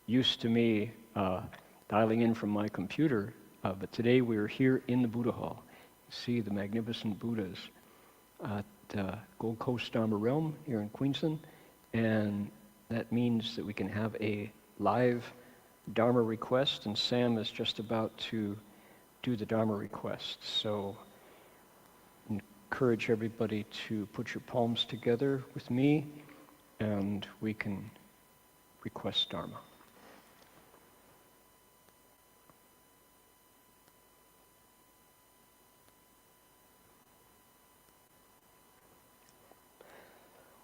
used to me dialing in from my computer, but today we are here in the Buddha Hall. See the magnificent Buddhas at Gold Coast Dharma Realm here in Queensland, and that means that we can have a live Dharma request, and Sam is just about to do the Dharma request. So encourage everybody to put your palms together with me, and we can request Dharma.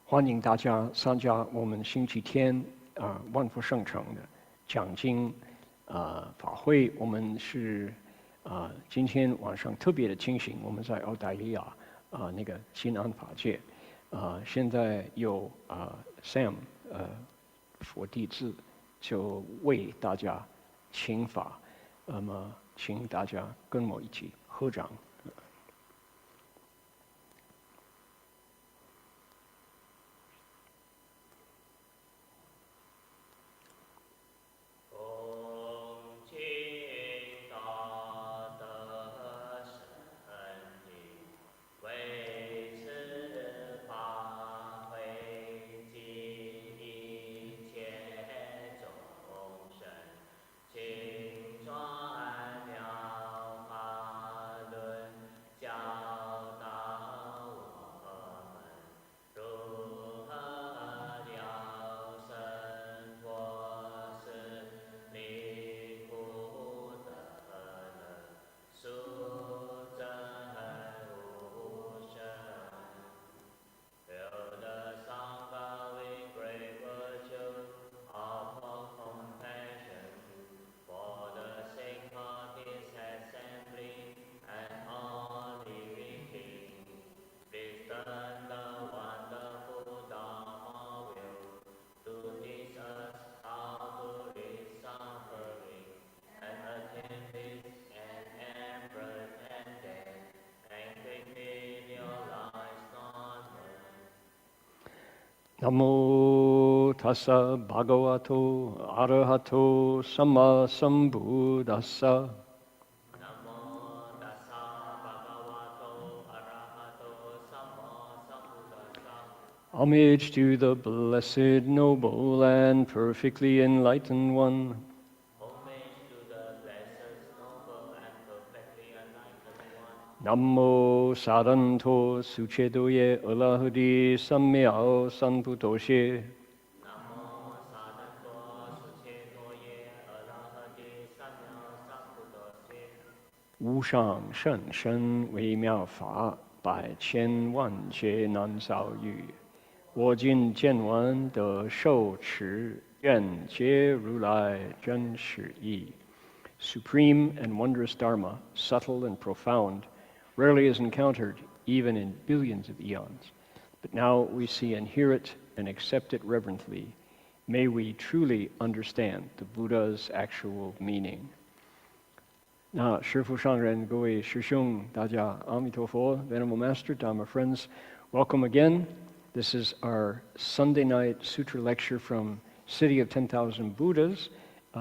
欢迎大家参加我们星期天万佛圣城的讲经法会。我们是今天晚上特别的清醒，我们在澳大利亚那个金安法界，现在有Sam 佛弟子就为大家请法，那么请大家跟我一起合掌。Namo tassa bhagavato arahato samma sambuddhassa. Namo tassa bhagavato arahato samma sambuddhassa. Homage to the blessed, noble, and perfectly enlightened one. Namo saranto suchedoye alahadi sammyao sanputoshe. Namo saranto suchedoye alahadi sammyao sanputoshe. 无上甚深微妙法，百千万劫难遭遇。我今见闻得受持，愿解如来真实义。Supreme and wondrous Dharma, subtle and profound, rarely is encountered even in billions of eons. But now we see and hear it and accept it reverently. May we truly understand the Buddha's actual meaning. 那师父上人，各位师兄，大家阿弥陀佛 Venerable Master, Dharma friends, welcome again. This is our Sunday night sutra lecture from City of 10,000 Buddhas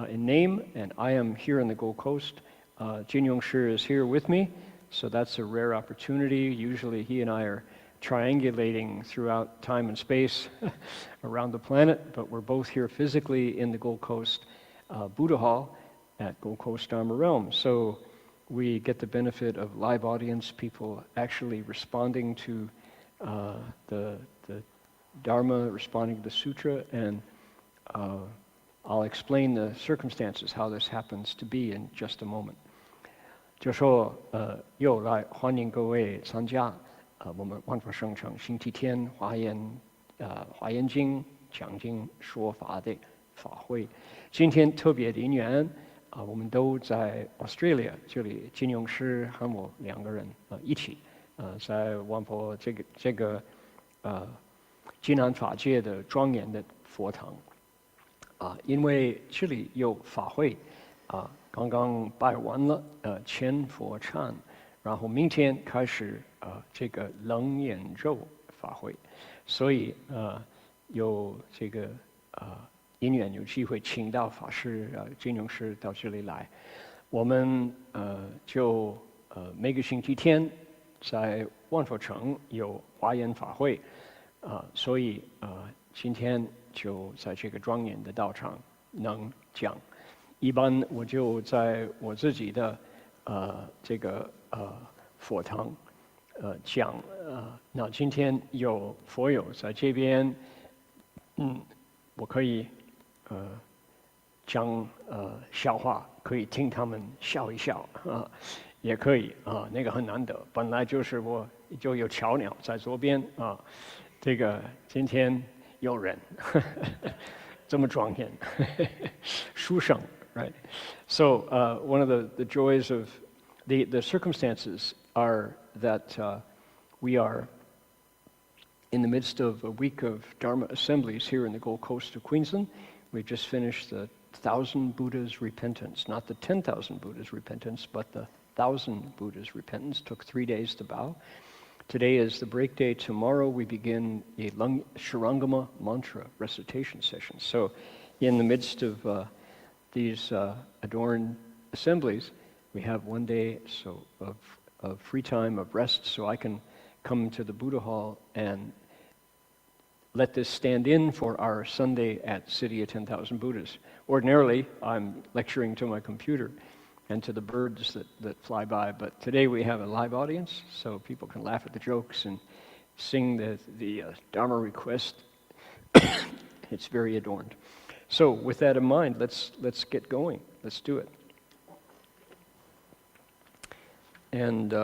in name, and I am here in the Gold Coast. Jin Sure is here with me. So that's a rare opportunity. Usually he and I are triangulating throughout time and space around the planet, but we're both here physically in the Gold Coast Buddha Hall at Gold Coast Dharma Realm. So we get the benefit of live audience, people actually responding to the Dharma, responding to the Sutra, and I'll explain the circumstances, how this happens to be in just a moment. 就说又来欢迎各位参加我们万佛圣城星期天华严经讲经说法的法会。今天特别的因缘我们都在 Australia 这里，金庸师和我两个人一起在万佛这个金安法界的庄严的佛堂因为这里有法会刚刚拜完了千佛忏，然后明天开始这个楞严咒法会，所以有这个因缘有机会请到法师金融师到这里来，我们就每个星期天在万佛城有华严法会，所以今天就在这个庄严的道场能讲。一般我就在我自己的这个佛堂讲，那今天有佛友在这边，我可以讲笑话，可以听他们笑一笑也可以那个很难得。本来就是我就有巧鸟在左边这个今天有人这么庄严殊胜。Right. So one of the joys of the circumstances are that we are in the midst of a week of Dharma assemblies here in the Gold Coast of Queensland. We've just finished the 1,000 Buddhas repentance, not the 10,000 Buddhas repentance, but the 1,000 Buddhas repentance. Took 3 days to bow. Today is the break day. Tomorrow we begin a Shurangama mantra recitation session. So in the midst of these adorned assemblies, we have 1 day of free time, of rest, so I can come to the Buddha Hall and let this stand in for our Sunday at City of 10,000 Buddhas. Ordinarily, I'm lecturing to my computer and to the birds that fly by, but today we have a live audience, so people can laugh at the jokes and sing the Dharma request. It's very adorned. So with that in mind, let's get going. Let's do it. And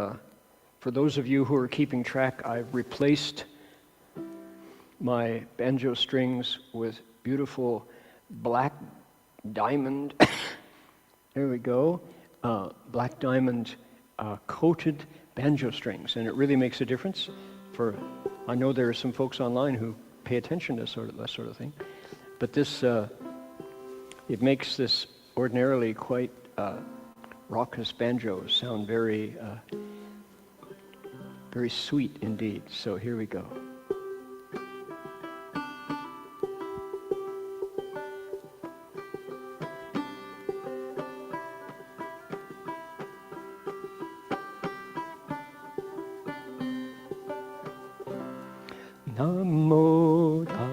for those of you who are keeping track, I've replaced my banjo strings with beautiful black diamond. There we go. Black diamond coated banjo strings, and it really makes a difference. I know there are some folks online who pay attention to that sort of thing. But this, it makes this ordinarily quite raucous banjo sound very, very sweet indeed. So here we go. Namo Ta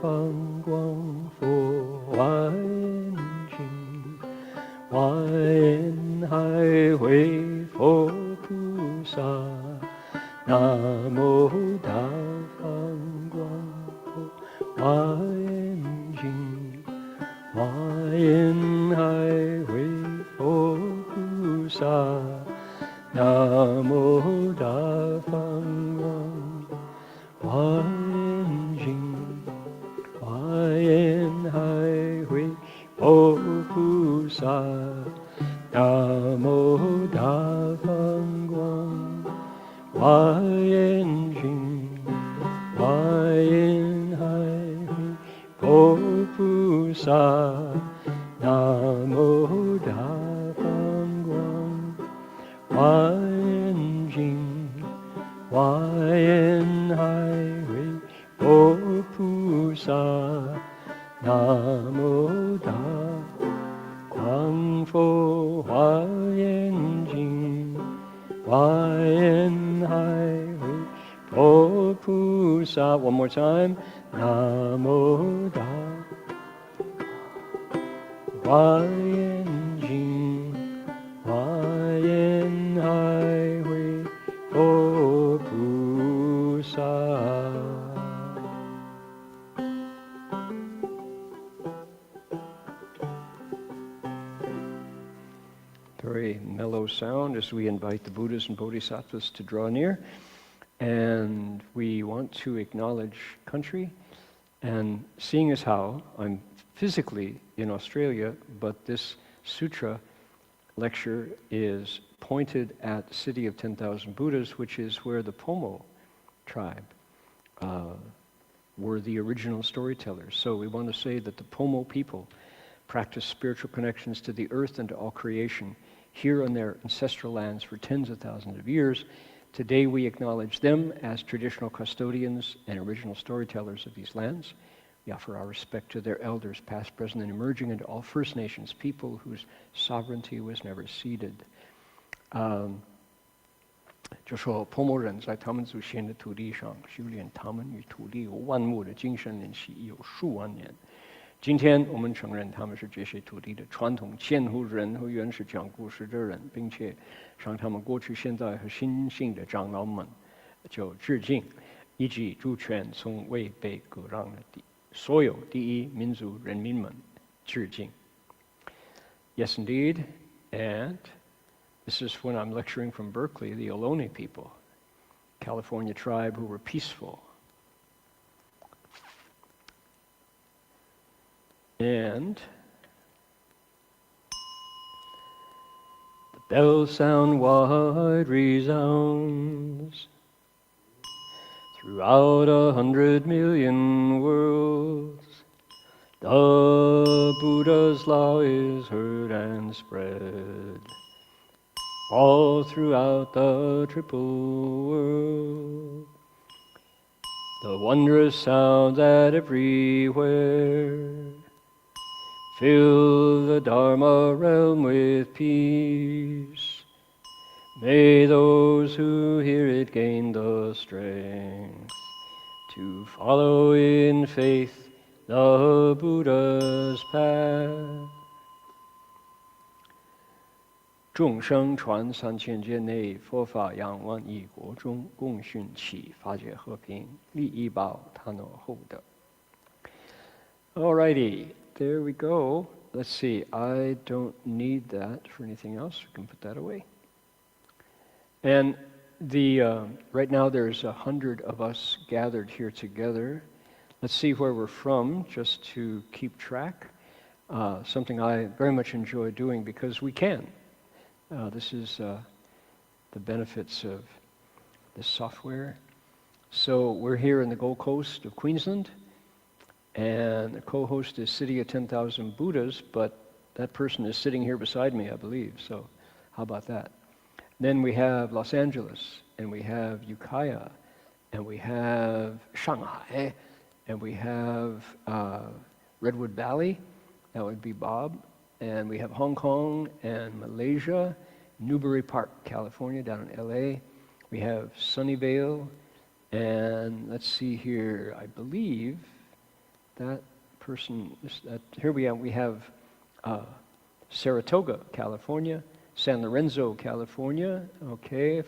Phang Quang Pho Hoan Jing Hoan Hai Hui Pho Pu Sa Namo Ta Phang Quang Pho Hoan Jing Hoan Hai Hui Pho Pu Sa Namo Ta Phang Quang Hoan Jing Hoan Hai Hui Pho Pu Sa Namo Ta Phang Quang Hoan Jing Hoan Hai Hui Pho Pu Sa Namo Ta Phang Quang Hoan Jing Hoan Hai Hui Pho Pu Sa Namo Ta Quang Pho Hoan Jing Hoan Hai Hui Pho Pu Sa. One more time. Namo Ta Hoan Jing Hoan Hai Hui Pho Pu Sa. Very mellow sound as we invite the Buddhas and Bodhisattvas to draw near. And we want to acknowledge country. And seeing as how I'm physically in Australia, but this sutra lecture is pointed at the City of 10,000 Buddhas, which is where the Pomo tribe were the original storytellers. So we want to say that the Pomo people practice spiritual connections to the earth and to all creation here on their ancestral lands for tens of thousands of years. Today we acknowledge them as traditional custodians and original storytellers of these lands. We offer our respect to their elders, past, present, and emerging, and to all First Nations people whose sovereignty was never ceded. 就说婆摩人在他们祖先的土地上修炼他们与土地有万物的精神联系已有数万年。今天我们承认他们是这些土地的传统监护人和原始讲故事的人，并且向他们过去、现在和新兴的长老们就致敬，以及主权从未被割让的所有第一民族人民们致敬。Yes, indeed, and this is when I'm lecturing from Berkeley, the Ohlone people, California tribe who were peaceful. And the bell sound wide resounds throughout 100 million worlds. The Buddha's law is heard and spread all throughout the triple world. The wondrous sounds that everywhere fill the Dharma realm with peace. May those who hear it gain the strength to follow in faith the Buddha's path. 众生传3000劫内，佛法扬万亿国中，共训起法界和平，利益报他诺后德。Alrighty, there we go. Let's see, I don't need that for anything else. We can put that away. And right now there's 100 of us gathered here together. Let's see where we're from, just to keep track. Something I very much enjoy doing because we can. This is the benefits of this software. So we're here in the Gold Coast of Queensland, and the co-host is City of 10,000 Buddhas, but that person is sitting here beside me, I believe, so how about that? Then we have Los Angeles, and we have Ukiah, and we have Shanghai, and we have Redwood Valley, that would be Bob, and we have Hong Kong and Malaysia, Newbury Park, California, down in LA. We have Sunnyvale, and let's see here, I believe that person, here we have Saratoga, California, San Lorenzo, California, okay,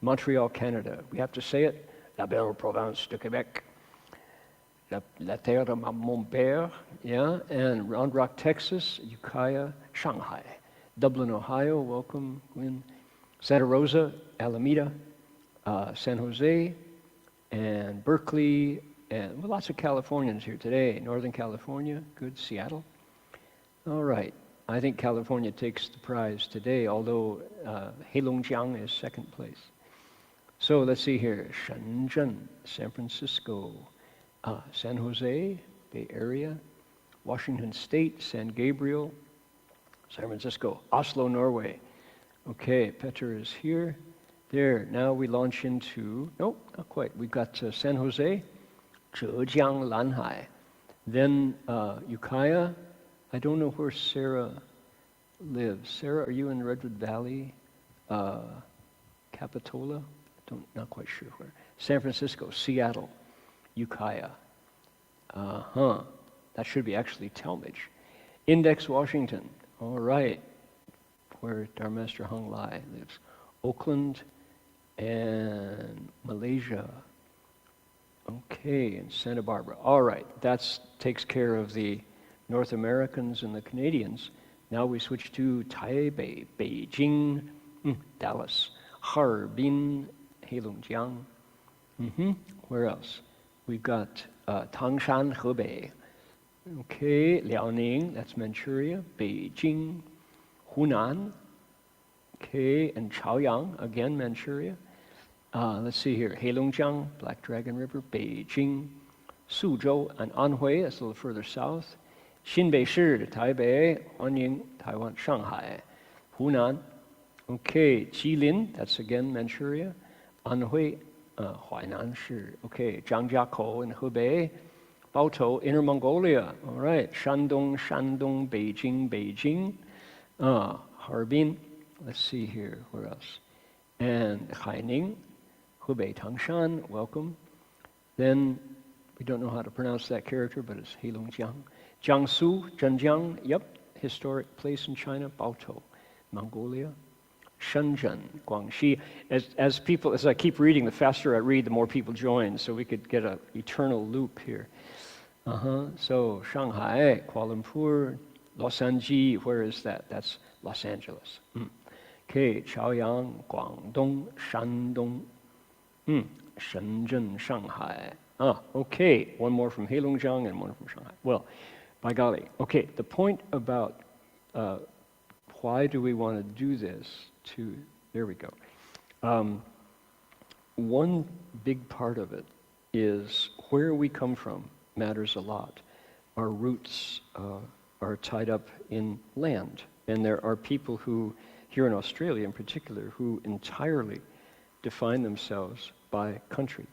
Montreal, Canada. We have to say it, la belle province de Québec. La terre de mon père, yeah, and Round Rock, Texas, Ukiah, Shanghai, Dublin, Ohio, welcome, Gwen, Santa Rosa, Alameda, San Jose, and Berkeley, and well, lots of Californians here today. Northern California, good, Seattle. All right, I think California takes the prize today, although Heilongjiang is second place. So let's see here, Shenzhen, San Francisco, San Jose, Bay Area, Washington State, San Gabriel, San Francisco, Oslo, Norway. Okay, Petter is here. There, now we launch into, nope, not quite. We've got San Jose, Zhejiang, Lanhai. Then Ukiah. I don't know where Sarah lives. Sarah, are you in Redwood Valley? Capitola? Not quite sure where. San Francisco, Seattle. Ukiah. That should be actually Talmadge. Index, Washington. All right. Where Dharmaster Hung Lai lives. Oakland and Malaysia. Okay, and Santa Barbara. All right. That takes care of the North Americans and the Canadians. Now we switch to Taipei, Beijing, Dallas, Harbin, Heilongjiang. Where else? We've got Tangshan, Hebei. Okay, Liaoning, that's Manchuria. Beijing, Hunan. Okay, and Chaoyang, again Manchuria. Let's see here, Heilongjiang, Black Dragon River, Beijing, Suzhou, and Anhui, that's a little further south. Xinbei-shi, Taipei, Huanying, Taiwan, Shanghai, Hunan. Okay, Jilin, that's again Manchuria. Anhui, Huainan-shi. Okay, Zhangjiakou in Hebei, Baotou, Inner Mongolia. All right. Shandong, Shandong, Beijing, Beijing. Harbin. Let's see here. Where else? And Haining, Hubei Tangshan. Welcome. Then we don't know how to pronounce that character, but it's Heilongjiang. Jiangsu, Zhenjiang. Yep. Historic place in China. Baotou, Mongolia. Shenzhen, Guangxi. As I keep reading, the faster I read, the more people join, so we could get an eternal loop here. So Shanghai, Kuala Lumpur, Los Angeles. Where is that? That's Los Angeles. Okay, Chaoyang, Guangdong, Shandong, Shenzhen, Shanghai. Okay, one more from Heilongjiang and one from Shanghai. Well, by golly. Okay, the point about why do we want to do this? There we go. One big part of it is where we come from matters a lot. Our roots are tied up in land, and there are people who, here in Australia in particular, who entirely define themselves by country.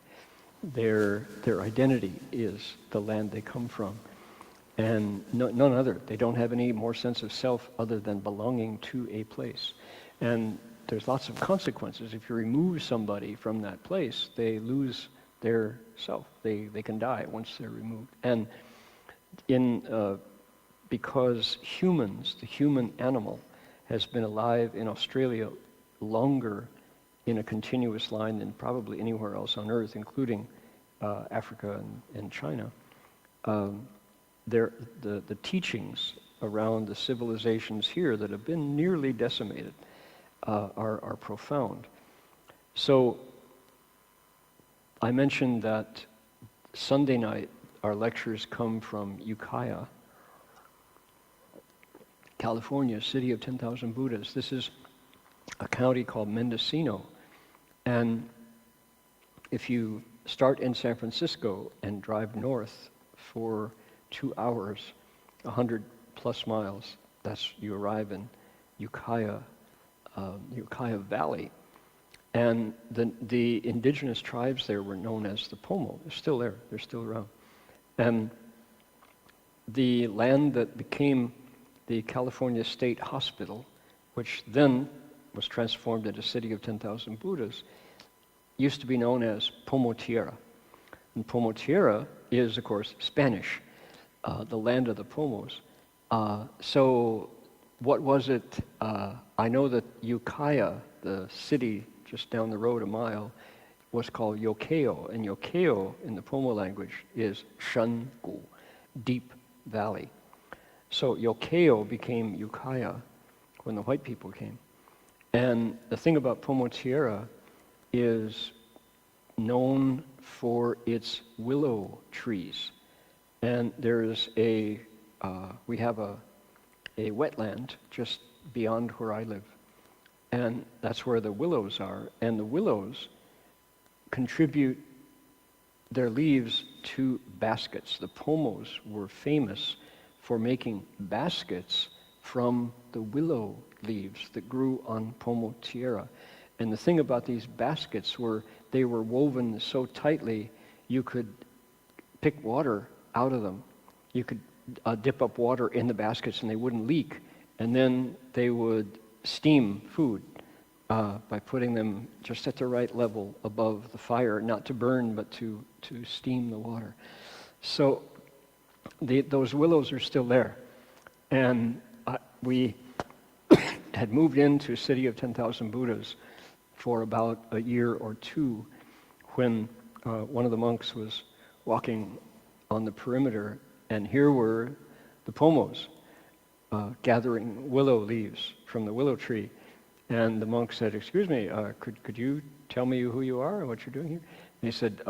Their identity is the land they come from, and none other. They don't have any more sense of self other than belonging to a place. And there's lots of consequences. If you remove somebody from that place, they lose their self. They can die once they're removed. And because humans, the human animal, has been alive in Australia longer in a continuous line than probably anywhere else on Earth, including Africa and China, the teachings around the civilizations here that have been nearly decimated are profound. So I mentioned that Sunday night our lectures come from Ukiah, California, city of 10,000 Buddhas. This is a county called Mendocino. And if you start in San Francisco and drive north for 2 hours, 100 plus miles, you arrive in Ukiah Valley. And the indigenous tribes there were known as the Pomo. They're still there, they're still around. And the land that became the California State Hospital, which then was transformed into a city of 10,000 Buddhas, used to be known as Pomo Tierra. And Pomo Tierra is, of course, Spanish, the land of the Pomos. So what was it? I know that Ukiah, the city just down the road a mile, was called Yokeo, and Yokeo in the Pomo language is Shengu, deep valley. So Yokeo became Ukiah when the white people came. And the thing about Pomo Tierra is known for its willow trees. And there's we have a wetland just beyond where I live. And that's where the willows are. And the willows contribute their leaves to baskets. The Pomos were famous for making baskets from the willow leaves that grew on Pomo Tierra. And the thing about these baskets were they were woven so tightly you could pick water out of them. You could dip up water in the baskets and they wouldn't leak. And then they would steam food by putting them just at the right level above the fire, not to burn, but to steam the water. So those willows are still there. And we had moved into a city of 10,000 Buddhas for about a year or two when one of the monks was walking on the perimeter, and here were the Pomos gathering willow leaves from the willow tree. And the monk said, "Excuse me, could you tell me who you are and what you're doing here?" And he said,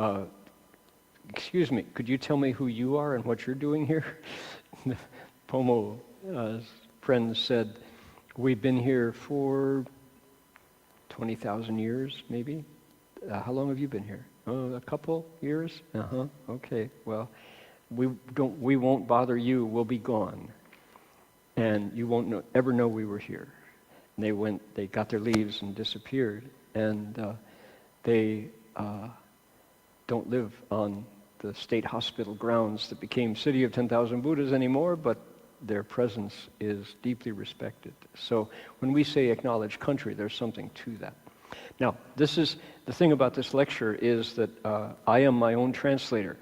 "Excuse me, could you tell me who you are and what you're doing here?" The Pomo friend said, "We've been here for 20,000 years, maybe." "How long have you been here?" "Oh, a couple years." "Okay, well, we won't bother you, we'll be gone. And you won't ever know we were here." And they got their leaves and disappeared. And they don't live on the state hospital grounds that became City of 10,000 Buddhas anymore, but their presence is deeply respected. So when we say acknowledge country, there's something to that. Now, this is the thing about this lecture is that I am my own translator.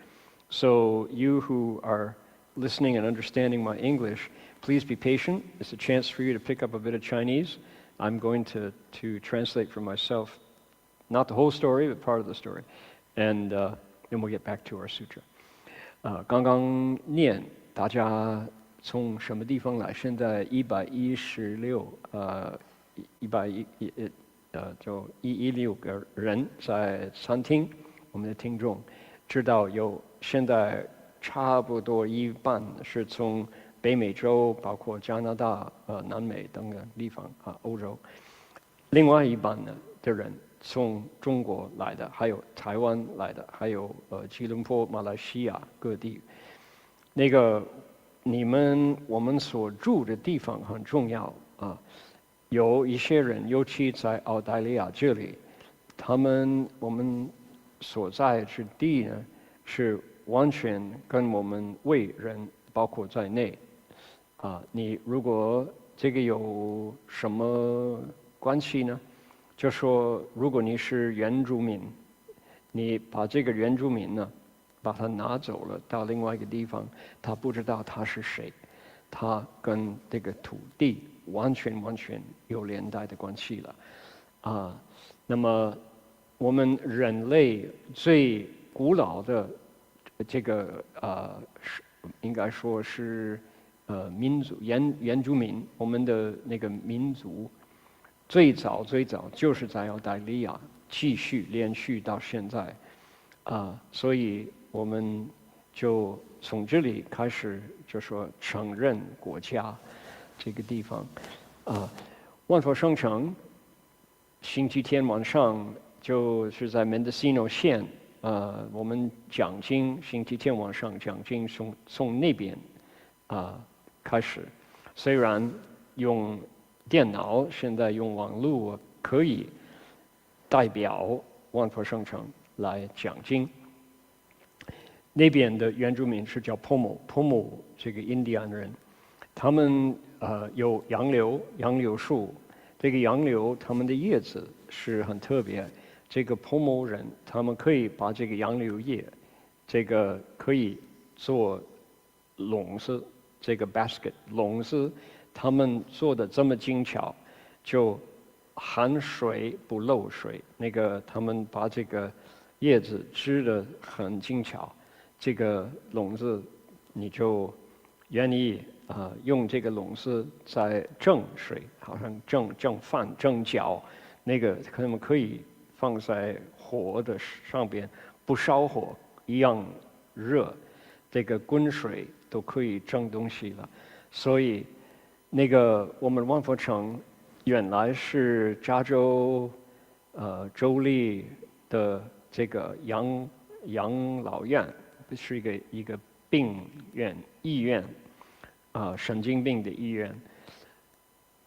So you who are listening and understanding my English, please be patient. It's a chance for you to pick up a bit of Chinese. I'm going to translate for myself, not the whole story, but part of the story. And then we'll get back to our sutra. 刚刚念大家从什么地方来？现在116就116个人在餐厅，我们的听众知道有现在差不多一半是从北美洲，包括加拿大、南美等等地方欧洲，另外一半的人从中国来的，还有台湾来的，还有吉隆坡、马来西亚各地。那个我们所住的地方很重要啊。有一些人，尤其在澳大利亚这里，我们所在之地呢，是完全跟我们为人包括在内。你如果这个有什么关系呢？就说如果你是原住民，你把这个原住民呢，把他拿走了到另外一个地方，他不知道他是谁，他跟这个土地完全有连带的关系了。那么我们人类最古老的这个应该说是民族原住民，我们的那个民族最早就是在澳大利亚继续连续到现在所以我们就从这里开始就说承认国家这个地方万佛圣城星期天晚上就是在 Mendocino 县我们讲经星期天晚上讲经从那边开始，虽然用电脑现在用网络可以代表万佛圣城来讲经。那边的原住民是叫 Pomo 这个印第安人，他们有杨柳树，这个杨柳他们的叶子是很特别。这个 Pomo 人他们可以把这个杨柳叶，这个可以做笼子，这个 basket 笼子，他们做的这么精巧，就含水不漏水。那个他们把这个叶子织得很精巧，这个笼子你就愿意用这个笼子在蒸水，好像蒸饭、蒸饺，那个他们可以放在火的上边，不烧火一样热，这个滚水都可以蒸东西了。所以那个我们万佛城原来是加州州立的这个养老院，是一个医院神经病的医院。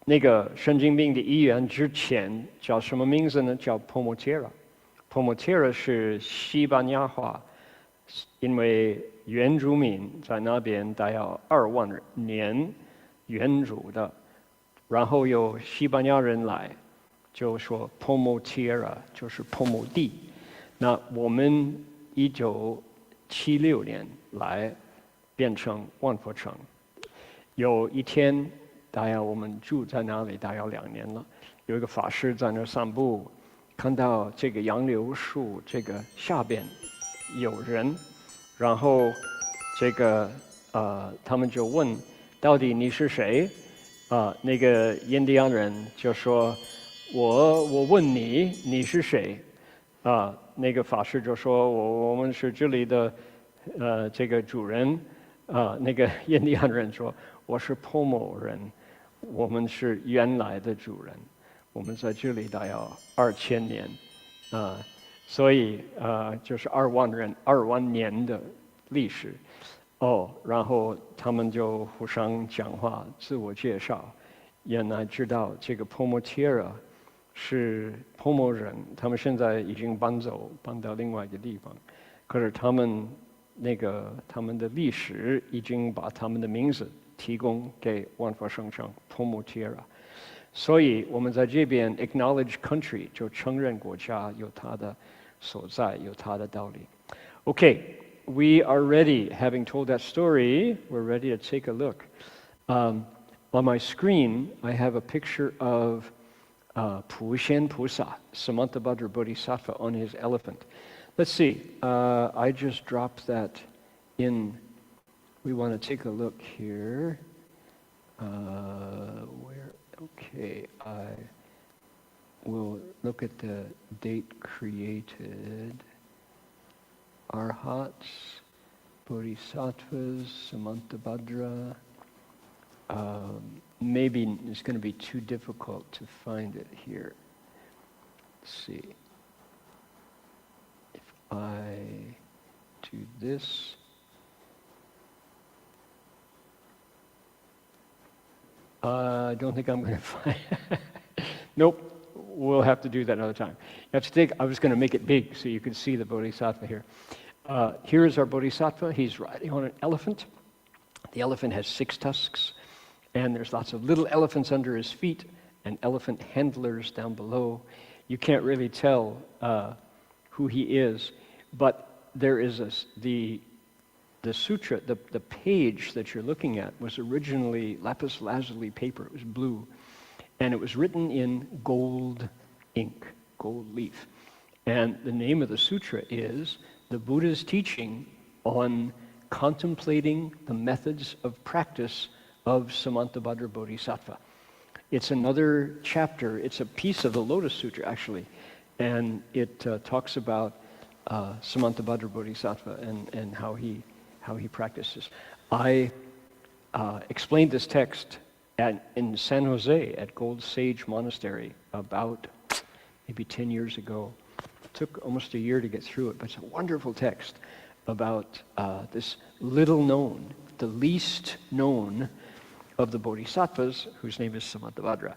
那个神经病的医院之前叫什么名字呢？叫 Pomotera。Pomotera 是西班牙话，因为原住民在那边大约2万年原主的，然后有西班牙人来，就说 Pomotera 就是 Pomo 地。那我们1976年来变成万佛城，有一天大约我们住在那里大约2年了，有一个法师在那散步，看到这个杨柳树这个下边有人，然后这个他们就问到底你是谁那个印第安人就说我问你是谁那个法师就说我们是这里的这个主人那个印第安人说我是 Pomo 人，我们是原来的主人，我们在这里大约2000年所以就是2万年的历史然后他们就互相讲话自我介绍，原来知道这个 Pomotera 是 Pomo 人，他们现在已经搬到另外一个地方，可是他们他们的历史已经把他们的名字提供给万法圣上 Tomo Tierra。所以我们在这边 acknowledge country 就承认国家有它的所在，有它的道理。Okay, we are ready. Having told that story, we're ready to take a look. On my screen, I have a picture of Pushen Pusa, Samantabhadra Bodhisattva on his elephant. Let's see, I just dropped that in. We want to take a look here. Okay, I will look at the date created. Arhats, Bodhisattvas, Samantabhadra. Maybe it's going to be too difficult to find it here. Let's see. If I do this. I don't think I'm going to find it. Nope, we'll have to do that another time. You have to think, I was going to make it big so you can see the Bodhisattva here. Here is our Bodhisattva. He's riding on an elephant. The elephant has 6 tusks, and there's lots of little elephants under his feet and elephant handlers down below. You can't really tell who he is, but there is the sutra, the page that you're looking at was originally lapis lazuli paper. It was blue, and it was written in gold ink, gold leaf. And the name of the sutra is the Buddha's teaching on contemplating the methods of practice of Samantabhadra Bodhisattva. It's another chapter. It's a piece of the Lotus Sutra, actually, and it talks about Samantabhadra Bodhisattva and how he practices. I explained this text in San Jose at Gold Sage Monastery about maybe 10 years ago. It took almost a year to get through it, but it's a wonderful text about this little known, the least known of the Bodhisattvas, whose name is Samantabhadra.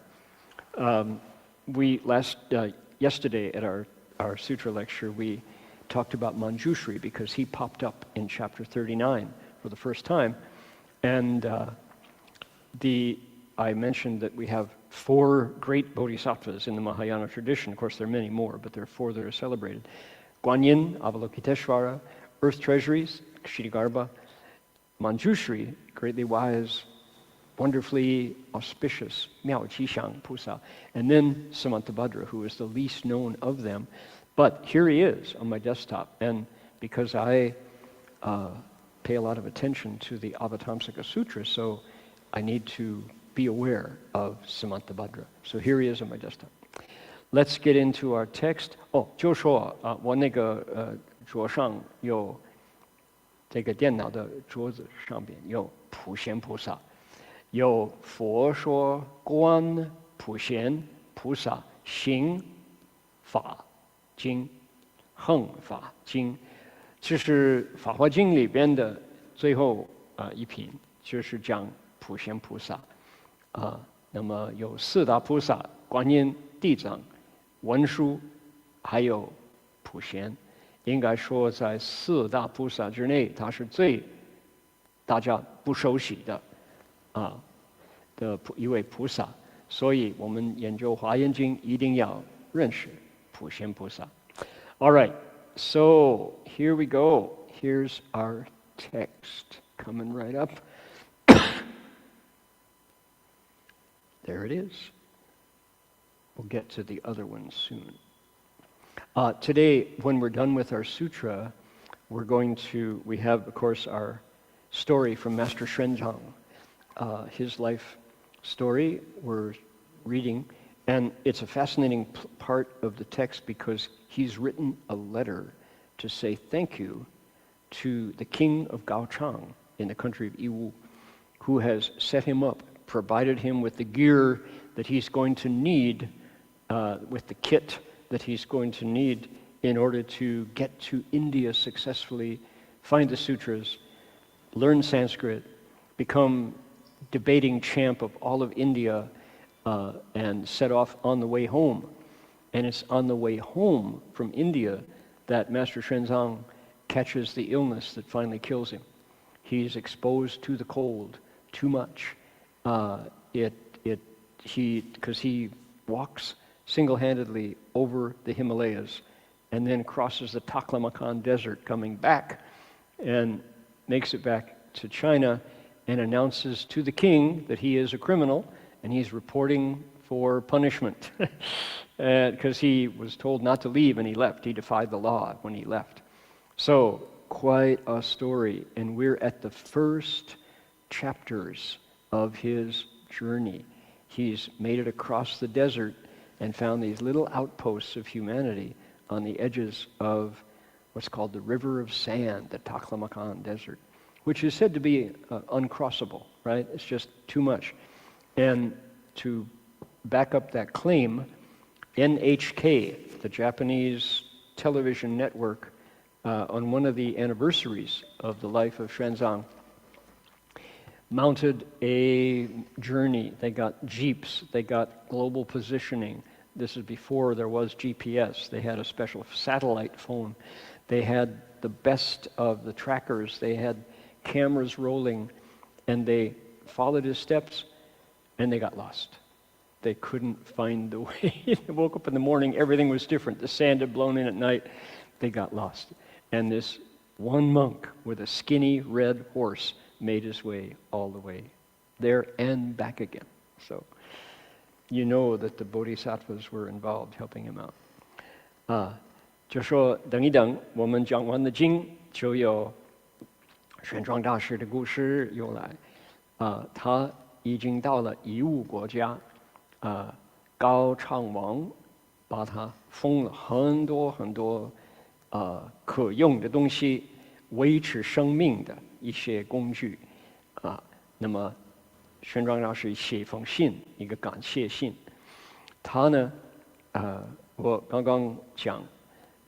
Yesterday at our sutra lecture, we talked about Manjushri because he popped up in chapter 39 for the first time. And I mentioned that we have 4 great bodhisattvas in the Mahayana tradition. Of course, there are many more, but there are 4 that are celebrated. Guanyin, Avalokiteshvara, Earth Treasuries, Kshitigarbha, Manjushri, greatly wise, wonderfully auspicious, Miao Qishang Pusa, and then Samantabhadra, who is the least known of them. But here he is on my desktop, and because I pay a lot of attention to the Avatamsaka Sutra, so I need to be aware of Samantabhadra. So here he is on my desktop. Let's get into our text. 就说我那个桌上有这个电脑的桌子上边有普贤菩萨，有佛说观普贤菩萨行法经，恒法经，这是《法华经》里边的最后一品，就是讲普贤菩萨那么有4大菩萨：观音、地藏、文殊，还有普贤。应该说，在4大菩萨之内，他是最大家不熟悉的的一位菩萨。所以我们研究《华严经》一定要认识普贤菩萨。All right, so here we go. Here's our text coming right up. There it is. We'll get to the other ones soon. Today, when we're done with our sutra, we have, of course, our story from Master Xuanzang. His life story we're reading, and it's a fascinating part of the text because he's written a letter to say thank you to the king of Gaochang in the country of Yiwu, who has set him up, provided him with the gear that he's going to need, with the kit that he's going to need in order to get to India successfully, find the sutras, learn Sanskrit, become debating champ of all of India, and set off on the way home. And it's on the way home from India that Master Xuanzang catches the illness that finally kills him. He's exposed to the cold too much. Because he walks single-handedly over the Himalayas and then crosses the Taklamakan Desert coming back and makes it back to China and announces to the king that he is a criminal and he's reporting for punishment because he was told not to leave and he left. He defied the law when he left. So quite a story, and we're at the first chapters of his journey. He's made it across the desert and found these little outposts of humanity on the edges of what's called the River of Sand, the Taklamakan Desert, which is said to be uncrossable, right? It's just too much. And to back up that claim, NHK, the Japanese television network, on one of the anniversaries of the life of Xuanzang, mounted a journey. They got jeeps, they got global positioning. This is before there was GPS. They had a special satellite phone. They had the best of the trackers. They had cameras rolling, and they followed his steps, and they got lost. They couldn't find the way. They woke up in the morning, everything was different. The sand had blown in at night. They got lost. And this one monk with a skinny red horse made his way all the way there and back again. So you know that the bodhisattvas were involved helping him out. 就说等一等，我们讲完的经，就有玄奘大师的故事又来。他已经到了夷吾国家，高昌王把他封了很多很多可用的东西，维持生命的一些工具。那么玄奘大师写一封信，一个感谢信。他呢，我刚刚讲，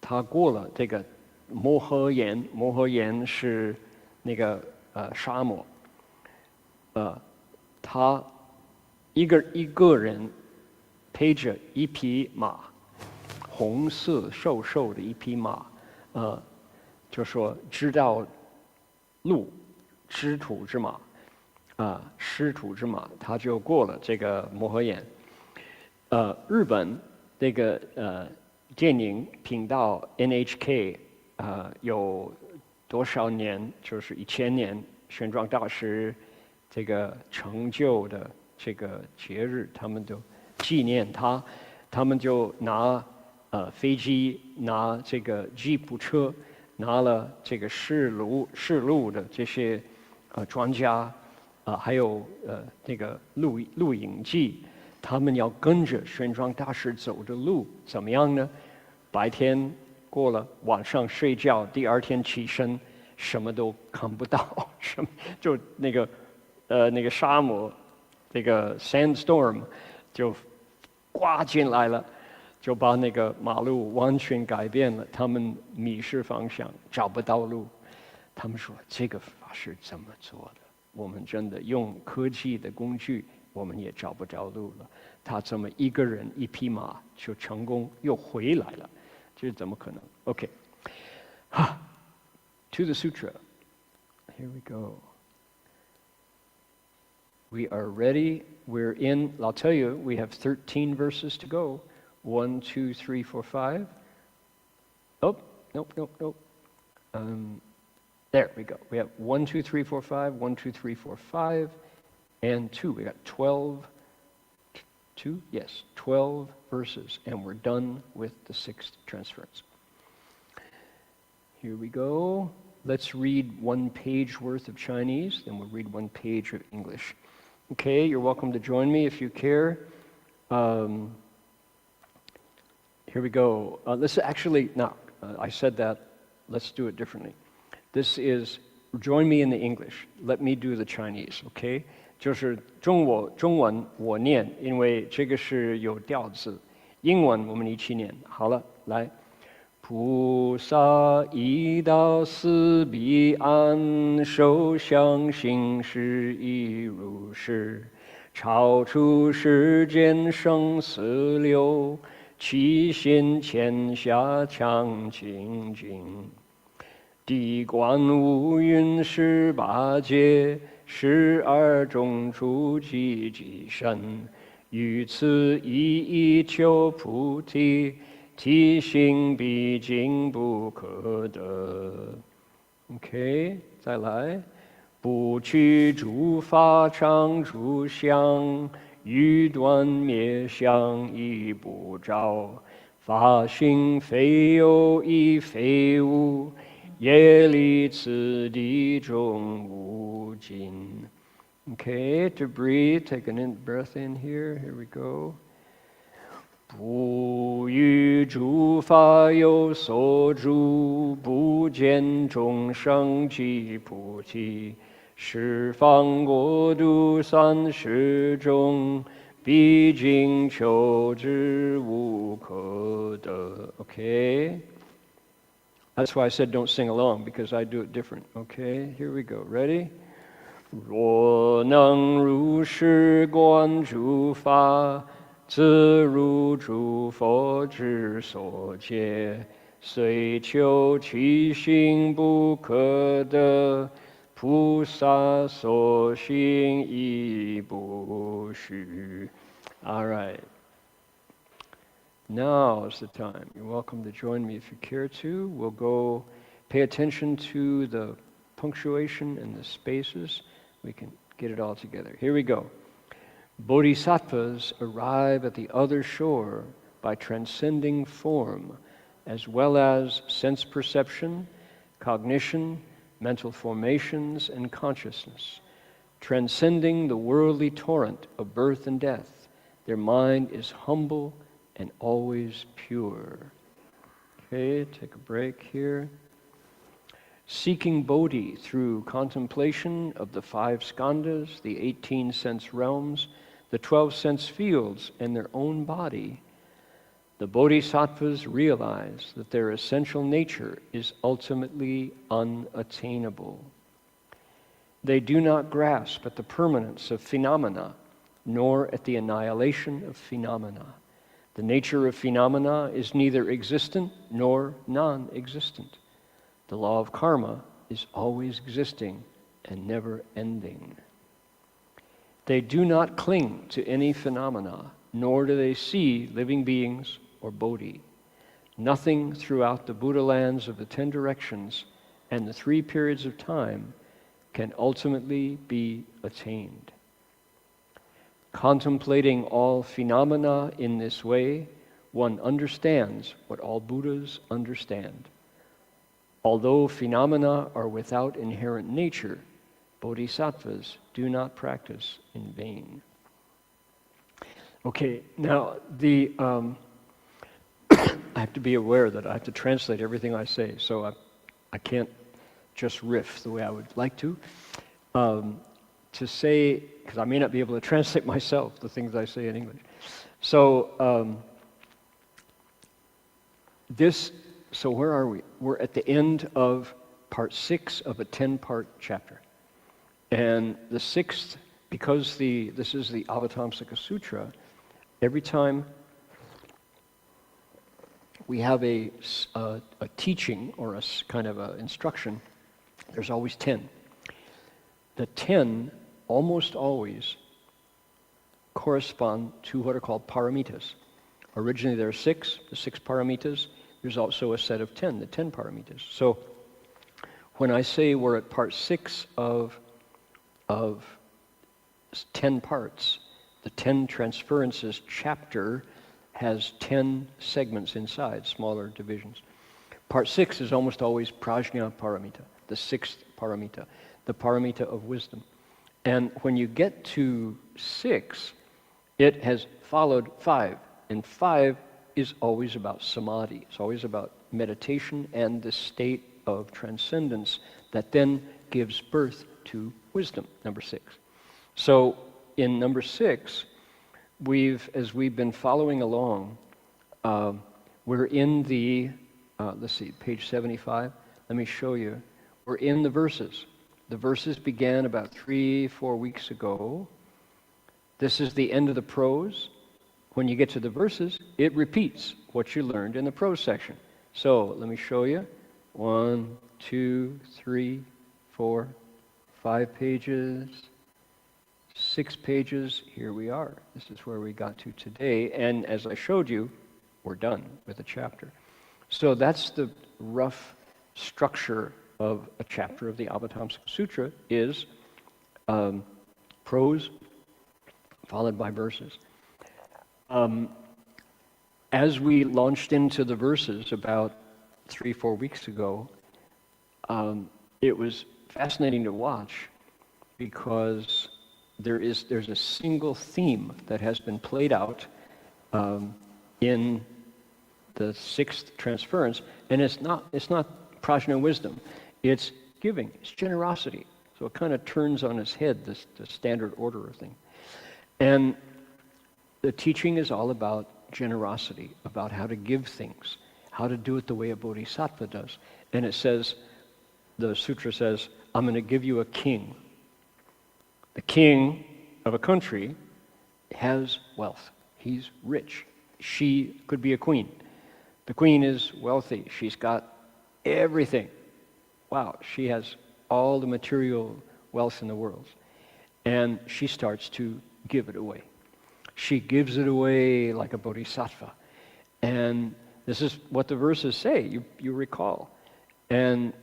他过了这个摩诃岩，摩诃岩是那个沙漠。他一个人陪着一匹马，红色瘦瘦的一匹马，就说知道路，知土之马。师徒之马，他就过了这个摩诃岩。日本这个电影频道 NHK 有多少年？就是1000年玄奘大师这个成就的这个节日，他们都纪念他，他们就拿飞机，拿这个吉普车，拿了这个试路的这些专家。还有那个录影机，他们要跟着玄奘大师走的路怎么样呢？白天过了，晚上睡觉，第二天起身，什么都看不到，什么就那个沙漠，这个 sandstorm 就刮进来了，就把那个马路完全改变了，他们迷失方向，找不到路。他们说这个法是怎么做的？我们真的用科技的工具，我们也找不着路了。他这么一个人一匹马就成功又回来了，这怎么可能 ？OK， to the sutra. Here we go. We are ready. We're in. I'll tell you, we have 13 verses to go. 1, 2, 3, 4, 5. Oh, nope. There we go. We have 1, 2, 3, 4, 5, 1, 2, 3, 4, 5, and 2. We got 12, 2? Yes, 12 verses, and we're done with the 6th transference. Here we go. Let's read 1 page worth of Chinese, then we'll read 1 page of English. Okay, you're welcome to join me if you care. Here we go. Let's actually, no, I said that. Let's do it differently. This is, join me in the English. Let me do the Chinese, okay? 就是中文我念，因为这个是有调子。英文我们一起念。好了，来。菩萨已到四彼岸，受想行识亦如是，超出世间生死流，其心天下强精进。地观五蕴十八界，12种诸寂寂身，于此一一求菩提，体性毕竟不可得。OK， 再来，不取诸法常住相，欲断灭相亦不着，法性非有亦非无，业力此地中无尽。Okay, to breathe, take a breath in here. Here we go. 不于诸法有所住，不见众生即菩提，十方国度30种，毕竟求之无可得。Okay? That's why I said don't sing along, because I do it different. Okay, here we go. Ready? 若能如是观诸法，自入诸佛之所见，虽求其行不可得，菩萨所行亦不虚。All right. Now is the time. You're welcome to join me if you care to. We'll go pay attention to the punctuation and the spaces. We can get it all together. Here we go. Bodhisattvas arrive at the other shore by transcending form, as well as sense perception, cognition, mental formations, and consciousness. Transcending the worldly torrent of birth and death, their mind is humble and always pure. Okay, take a break here. Seeking Bodhi through contemplation of the 5 skandhas, the 18 sense realms, the 12 sense fields, and their own body, the Bodhisattvas realize that their essential nature is ultimately unattainable. They do not grasp at the permanence of phenomena, nor at the annihilation of phenomena. The nature of phenomena is neither existent nor non-existent. The law of karma is always existing and never ending. They do not cling to any phenomena, nor do they see living beings or Bodhi. Nothing throughout the Buddha lands of the 10 directions and the 3 periods of time can ultimately be attained. Contemplating all phenomena in this way, one understands what all Buddhas understand. Although phenomena are without inherent nature, bodhisattvas do not practice in vain. Okay, now I have to be aware that I have to translate everything I say, so I can't just riff the way I would like to. To say, because I may not be able to translate myself, the things I say in English. So so where are we? We're at the end of part 6 of a 10-part chapter. And the 6th, because this is the Avatamsaka Sutra, every time we have a teaching or a kind of an instruction, there's always 10. The 10 almost always correspond to what are called paramitas. Originally there are 6, the 6 paramitas. There's also a set of 10, the 10 paramitas. So when I say we're at part 6 of 10 parts, the 10 Transferences chapter has 10 segments inside, smaller divisions. Part 6 is almost always prajna paramita, the 6th paramita, the paramita of wisdom. And when you get to 6, it has followed 5, and 5 is always about samadhi. It's always about meditation and the state of transcendence that then gives birth to wisdom, number 6. So in number 6, as we've been following along, we're in the, let's see, page 75. Let me show you. We're in the verses. The verses began about 3-4 weeks ago. This is the end of the prose. When you get to the verses, it repeats what you learned in the prose section. So let me show you. 1, 2, 3, 4, 5 pages, 6 pages. Here we are. This is where we got to today. And as I showed you, we're done with the chapter. So that's the rough structure of a chapter of the Avatamsaka Sutra, is prose followed by verses. As we launched into the verses about 3-4 weeks ago, it was fascinating to watch because there's a single theme that has been played out in the sixth transference, and it's not prajna wisdom, it's giving, it's generosity. So it kind of turns on its head the standard order of thing. And the teaching is all about generosity, about how to give things, how to do it the way a bodhisattva does. And it says, the sutra says, I'm going to give you a king. The king of a country has wealth. He's rich. She could be a queen. The queen is wealthy. She's got everything. Wow, she has all the material wealth in the world. And she starts to give it away. She gives it away like a bodhisattva. And this is what the verses say, you recall. And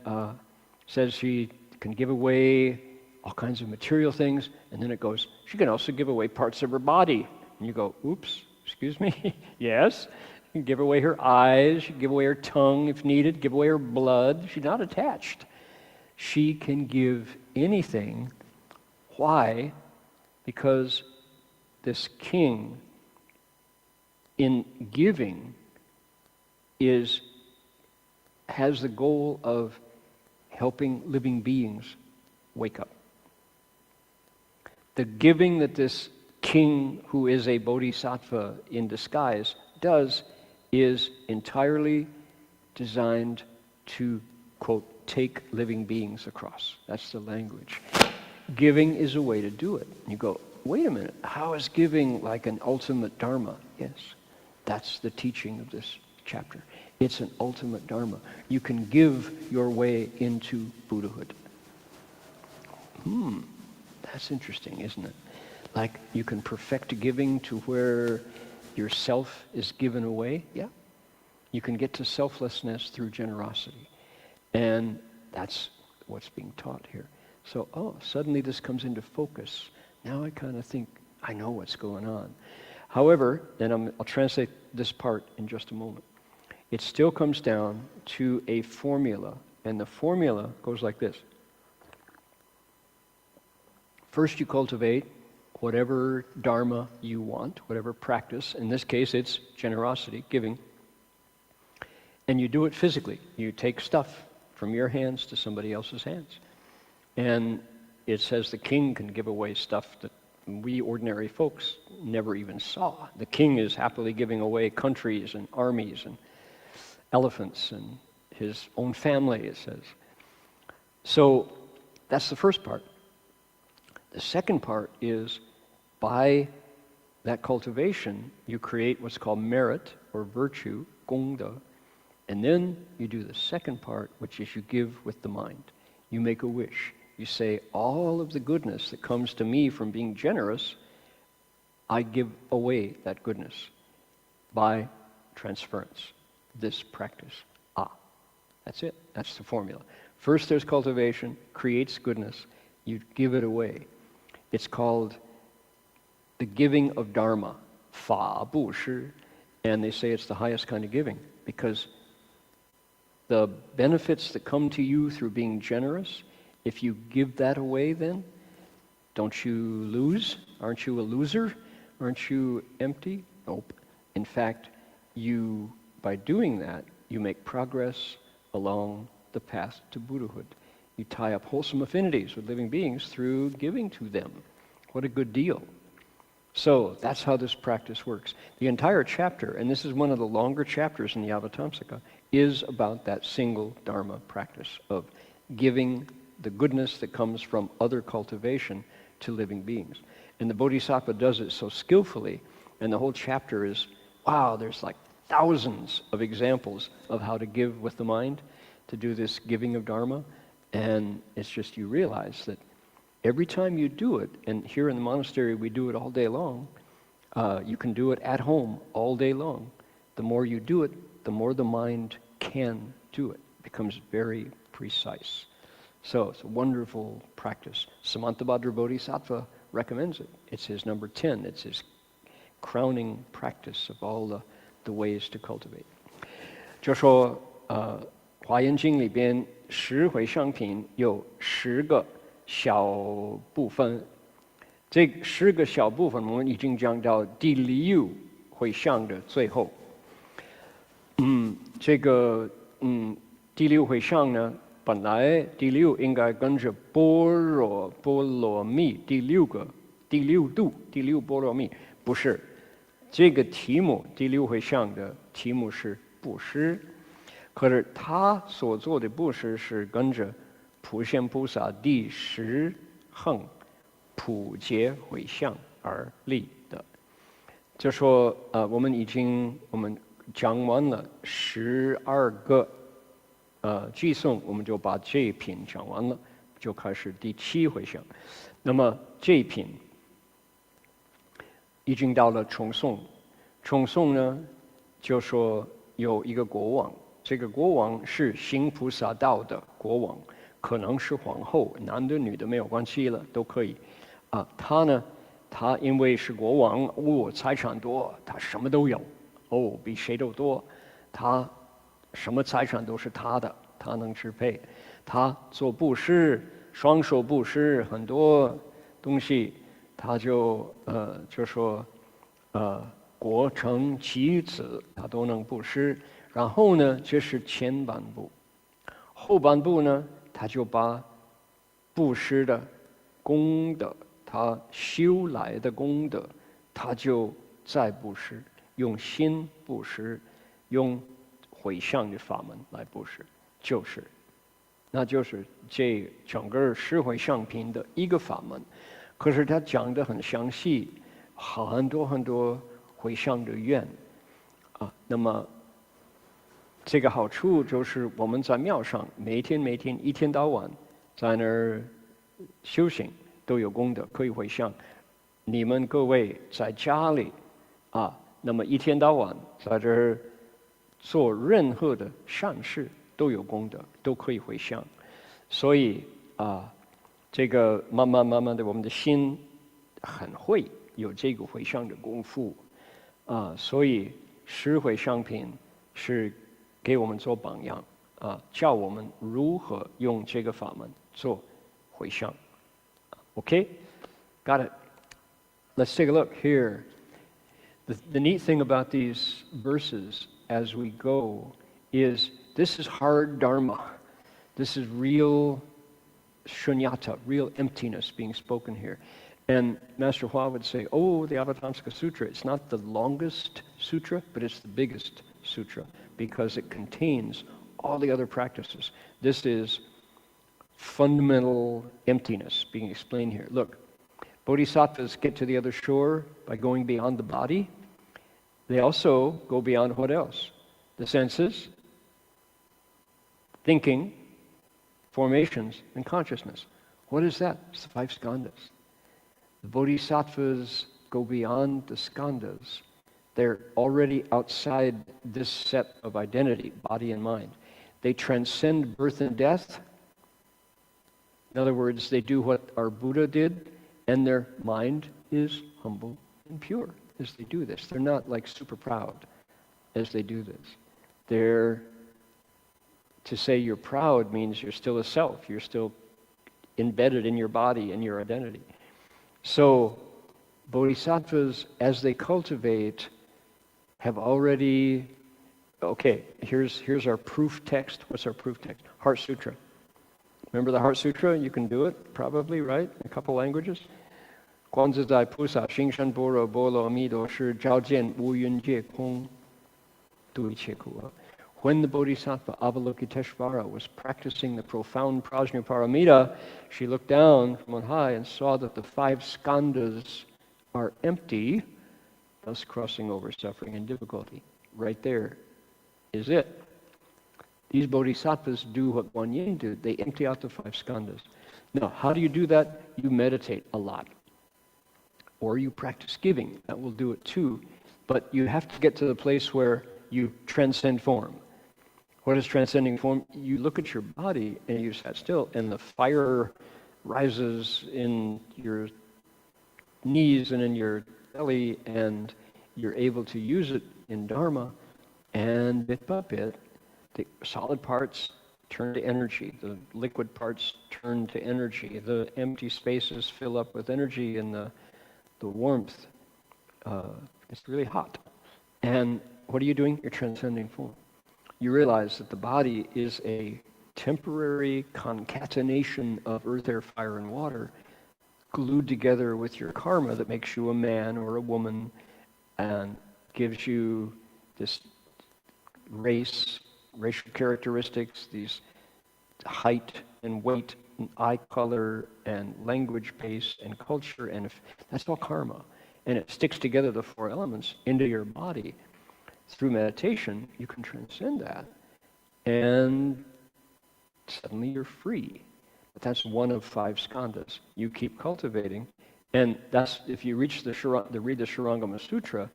says she can give away all kinds of material things, and then it goes, she can also give away parts of her body. And you go, oops, excuse me? Yes. You can give away her eyes, she can give away her tongue if needed, give away her blood. She's not attached. She can give anything. Why? Because this king, in giving, has the goal of helping living beings wake up. The giving that this king, who is a bodhisattva in disguise, does is entirely designed to, quote, take living beings across. That's the language. Giving is a way to do it. You go, wait a minute, how is giving like an ultimate dharma? Yes, that's the teaching of this chapter. It's an ultimate dharma. You can give your way into Buddhahood. That's interesting, isn't it? Like you can perfect giving to where yourself is given away. Yeah. You can get to selflessness through generosity. And that's what's being taught here. So, suddenly this comes into focus. Now I kind of think, I know what's going on. However, and I'll translate this part in just a moment. It still comes down to a formula, and the formula goes like this. First, you cultivate whatever dharma you want, whatever practice. In this case, it's generosity, giving. And you do it physically. You take stuff from your hands to somebody else's hands. And it says the king can give away stuff that we ordinary folks never even saw. The king is happily giving away countries and armies and elephants and his own family, it says. So that's the first part. The second part is by that cultivation, you create what's called merit or virtue, gongda, and then you do the second part, which is you give with the mind. You make a wish. You say, all of the goodness that comes to me from being generous, I give away that goodness by transference, this practice. That's it. That's the formula. First there's cultivation, creates goodness. You give it away. It's called the giving of Dharma, fa bu shi, and they say it's the highest kind of giving because the benefits that come to you through being generous, if you give that away then, don't you lose? Aren't you a loser? Aren't you empty? Nope. In fact, by doing that, you make progress along the path to Buddhahood. You tie up wholesome affinities with living beings through giving to them. What a good deal. So that's how this practice works. The entire chapter, and this is one of the longer chapters in the Avatamsaka, is about that single Dharma practice of giving the goodness that comes from other cultivation to living beings. And the Bodhisattva does it so skillfully, and the whole chapter is, wow, there's like thousands of examples of how to give with the mind. to do this giving of Dharma. And it's just you realize that every time you do it, and here in the monastery we do it all day long, you can do it at home all day long. The more you do it, the more the mind can do it. It becomes very precise. So it's a wonderful practice. Samantabhadra Bodhisattva recommends it. It's his number 10. It's his crowning practice of all the ways to cultivate. 就说华严经里边10回向品有10个小部分，这10个小部分我们已经讲到第6回向的最后。第6回向呢，本来第6应该跟着般若波罗蜜第6度第6波罗蜜，不是。这个题目第6回向的题目是布施，可是他所做的布施是跟着普贤菩萨第10横普劫回向而立的。就说我们讲完了12个寄送，我们就把这一品讲完了，就开始第7回向。那么这一品已经到了重诵，重诵呢就说有一个国王，这个国王是行菩萨道的国王，可能是皇后，男的女的没有关系了，都可以。他因为是国王，财产多，他什么都有，比谁都多，他什么财产都是他的，他能支配。他做布施，双手布施，很多东西，他就说国成其子，他都能布施。然后呢，这是前半部，后半部呢，他就把布施的功德，他修来的功德，他就再布施，用心布施，用回向的法门来布施，那就是这整个10回向品的一个法门。可是他讲得很详细，很多回向的愿那么这个好处就是我们在庙上每天一天到晚在那儿修行都有功德，可以回向。你们各位在家里那么一天到晚在这儿做任何的善事都有功德，都可以回向。所以这个慢慢的，我们的心很会有这个回向的功夫所以10回向品是给我们做榜样教我们如何用这个法门做回向。Okay? Got it. Let's take a look here. The neat thing about these verses as we go is this is hard dharma. This is real shunyata, real emptiness being spoken here. And Master Hua would say, the Avatamsaka Sutra, it's not the longest sutra, but it's the biggest sutra because it contains all the other practices. This is fundamental emptiness being explained here. Look, bodhisattvas get to the other shore by going beyond the body. They also go beyond what else? The senses, thinking, formations, and consciousness. What is that? It's the 5 skandhas. The bodhisattvas go beyond the skandhas. They're already outside this set of identity, body and mind. They transcend birth and death. In other words, they do what our Buddha did, and their mind is humble and pure as they do this. They're not like super proud as they do this. To say you're proud means you're still a self. You're still embedded in your body and your identity. So, bodhisattvas, as they cultivate, have already... Okay, here's our proof text. What's our proof text? Heart Sutra. Remember the Heart Sutra? You can do it, probably, right? In a couple languages. 观自在菩萨行深般若波罗蜜多时，照见五蕴皆空，度一切苦厄。When the Bodhisattva Avalokiteshvara was practicing the profound Prajnaparamita, she looked down from on high and saw that the 5 skandhas are empty, thus crossing over suffering and difficulty. Right there is it. These bodhisattvas do what Guanyin did. They empty out the 5 skandhas. Now, how do you do that? You meditate a lot. Or you practice giving. That will do it too. But you have to get to the place where you transcend form. What is transcending form? You look at your body and you sat still, and the fire rises in your knees and in your belly, and you're able to use it in Dharma, and bit by bit, the solid parts turn to energy, the liquid parts turn to energy, the empty spaces fill up with energy, and the warmth, it's really hot. And what are you doing? You're transcending form. You realize that the body is a temporary concatenation of earth, air, fire, and water glued together with your karma that makes you a man or a woman and gives you this racial characteristics, these height and weight and eye color and language base and culture, and that's all karma. And it sticks together the 4 elements into your body. Through meditation, you can transcend that, and suddenly you're free. But that's one of 5 skandhas. You keep cultivating, and that's, if you reach read the Shurangama Sutra,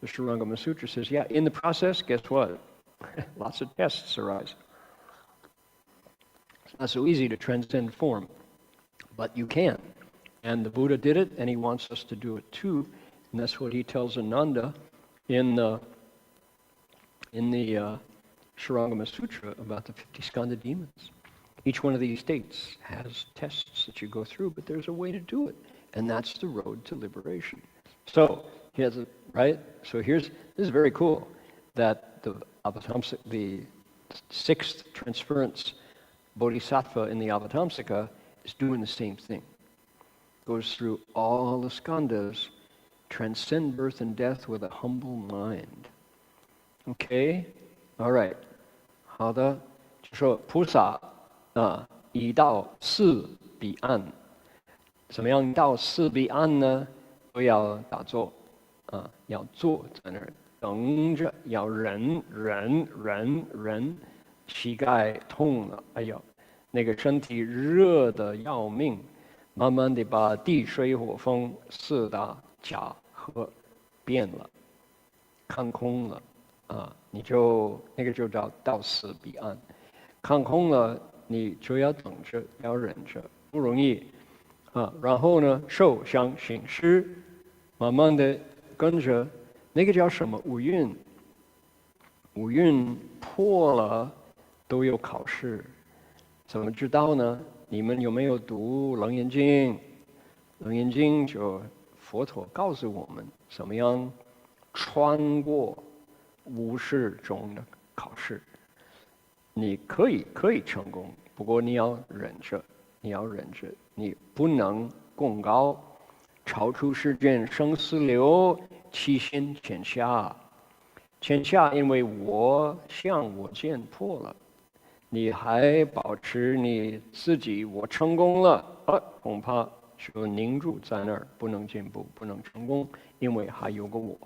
the Shurangama Sutra says, yeah, in the process, guess what? Lots of tests arise. It's not so easy to transcend form, but you can. And the Buddha did it, and he wants us to do it too. And that's what he tells Ananda in the Shurangama Sutra about the 50 skandha demons. Each one of these states has tests that you go through, but there's a way to do it. And that's the road to liberation. So, he has right? So this is very cool, that the Avatamsaka, the 6th transference bodhisattva in the Avatamsaka is doing the same thing. Goes through all the skandhas, transcend birth and death with a humble mind. Okay? All right. 好的，就说菩萨已到四彼岸。怎么样到四彼岸呢？不要打坐，要坐在那儿等着，要忍，膝盖痛了，哎呦，那个身体热得要命，慢慢的把地水火风4大假合变了，看空了。你就那个就叫到四彼岸，看空了，你就要等着，要忍着，不容易然后呢，受想行识，慢慢的跟着，那个叫什么？五蕴破了，都有考试，怎么知道呢？你们有没有读《楞严经》？《楞严经》就佛陀告诉我们，怎么样穿过50种的考试，你可以成功，不过你要忍着，你不能功高，超出世间生死流，欺先遣下。遣下，因为我相我见破了，你还保持你自己，我成功了，恐怕就凝住在那儿，不能进步，不能成功，因为还有个我，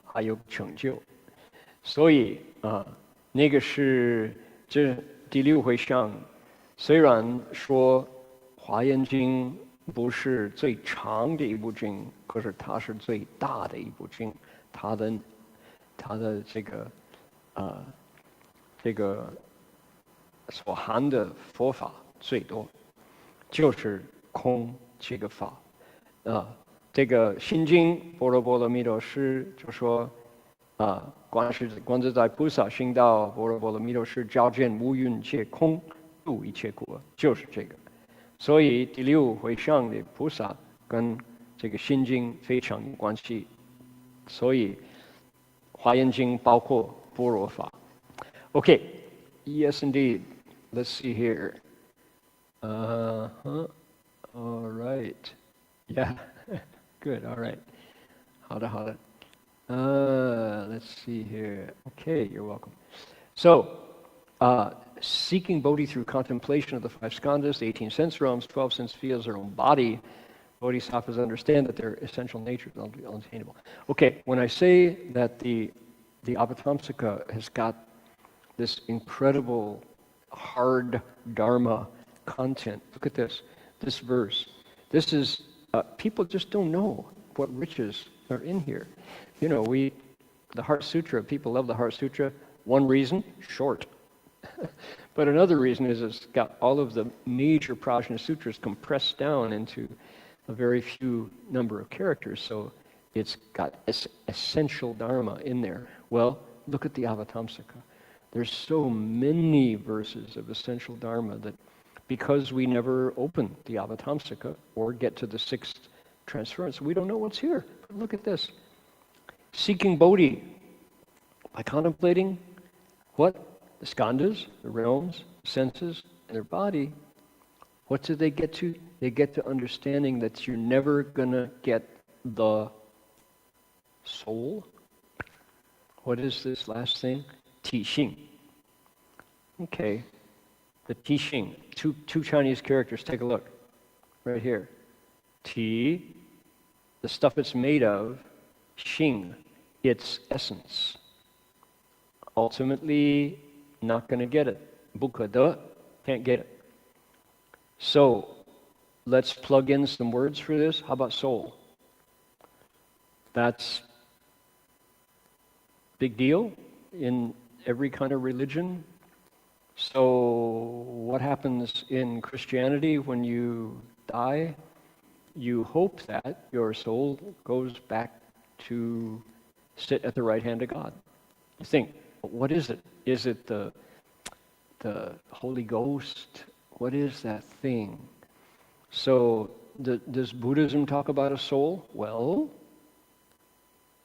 还有成就。所以那个是这第6回向，虽然说华严经不是最长的一部经，可是它是最大的一部经，它的这个所含的佛法最多，就是空这个法这个心经般若波罗蜜多师就说观自在菩萨行道，般若波罗蜜多师照见无蕴皆空，度一切苦厄，就是这个。所以第6回向的菩萨跟这个心经非常有关系，所以华严经包括般若法。Okay, yes indeed. Let's see here. All right. Yeah, good. All right. 好的。Let's see here. Okay, you're welcome. So, seeking Bodhi through contemplation of the 5 skandhas, the 18 sense realms, 12 sense fields, their own body, bodhisattvas understand that their essential nature is unattainable. Okay, when I say that the Avatamsaka has got this incredible hard Dharma content. Look at this verse. This is, people just don't know what riches are in here. You know, the Heart Sutra, people love the Heart Sutra. One reason, short. But another reason is it's got all of the major Prajna Sutras compressed down into a very few number of characters. So it's got essential Dharma in there. Well, look at the Avatamsaka. There's so many verses of essential Dharma that because we never open the Avatamsaka or get to the sixth transference, we don't know what's here. But look at this. Seeking Bodhi by contemplating what? The skandhas, the realms, the senses, and their body. What do they get to? They get to understanding that you're never going to get the soul. What is this last thing? Tixing. Okay. The Tixing. Two Chinese characters. Take a look. Right here. Ti, the stuff it's made of. Xing, its essence. Ultimately, not going to get it. Bukkha, can't get it. So, let's plug in some words for this. How about soul? That's big deal in every kind of religion. So, what happens in Christianity when you die? You hope that your soul goes back to sit at the right hand of God. You think, what is it? Is it the Holy Ghost? What is that thing? So, does Buddhism talk about a soul? Well,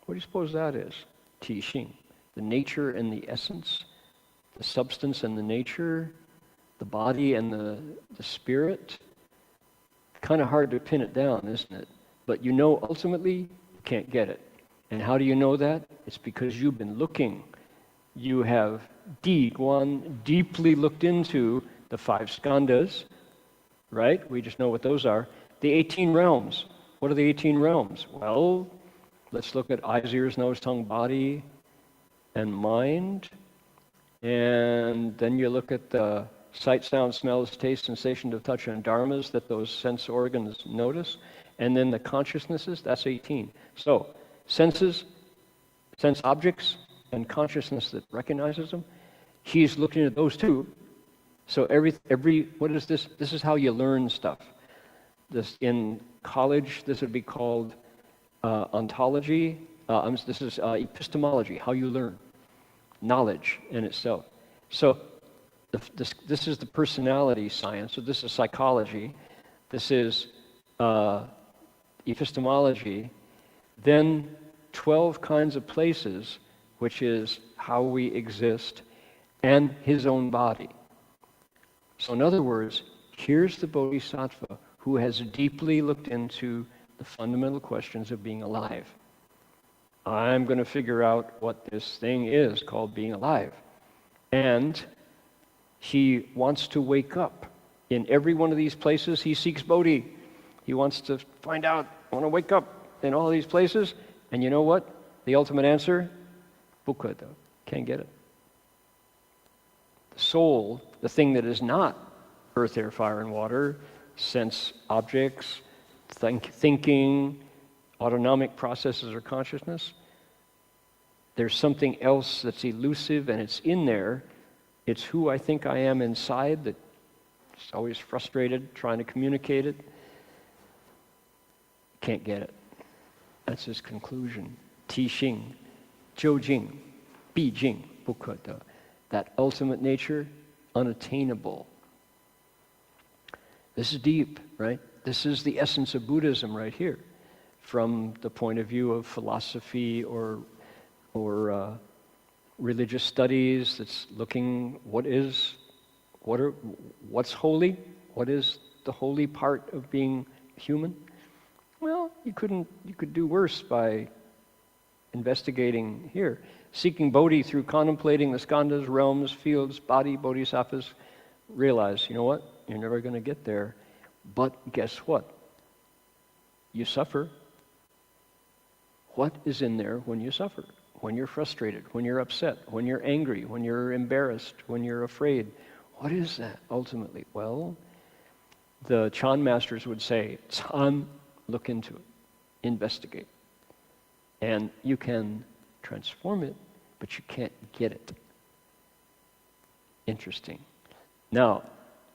what do you suppose that is? Tixing, the nature and the essence, the substance and the nature, the body and the spirit. Kind of hard to pin it down, isn't it? But you know ultimately you can't get it. And how do you know that? It's because you've been looking. You have deeply looked into the 5 skandhas, right? We just know what those are. The 18 realms. What are the 18 realms? Well, let's look at eyes, ears, nose, tongue, body, and mind. And then you look at the sight, sound, smells, taste, sensation of touch, and dharmas that those sense organs notice. And then the consciousnesses, that's 18. So, senses, sense objects, and consciousness that recognizes them, he's looking at those too. So every what is this? This is how you learn stuff. This in college, this would be called ontology. This is epistemology, how you learn knowledge in itself. So this is the personality science. So this is psychology. This is epistemology. Then 12 kinds of places, which is how we exist, and his own body. So in other words, here's the Bodhisattva who has deeply looked into the fundamental questions of being alive. I'm going to figure out what this thing is called being alive. And he wants to wake up. In every one of these places, he seeks Bodhi. He wants to find out, I want to wake up in all these places. And you know what? The ultimate answer? Bukkha, can't get it. The soul, the thing that is not earth, air, fire, and water, sense objects, thinking, autonomic processes or consciousness, there's something else that's elusive and it's in there. It's who I think I am inside that's always frustrated, trying to communicate it. Can't get it. That's his conclusion. Tixing, Jiujing, Bijing, Bukkha, that ultimate nature, unattainable. This is deep, right? This is the essence of Buddhism right here, from the point of view of philosophy or religious studies. That's looking what's holy, what is the holy part of being human. Well, you could do worse by investigating here. Seeking Bodhi through contemplating the skandhas, realms, fields, body, bodhisattvas, realize, you know what? You're never going to get there. But guess what? You suffer. What is in there when you suffer? when you're frustrated, when you're upset, when you're angry, when you're embarrassed, when you're afraid. What is that ultimately? Well, the Chan masters would say, Chan, look into it, investigate. And you can transform it, but you can't get it. Interesting. Now,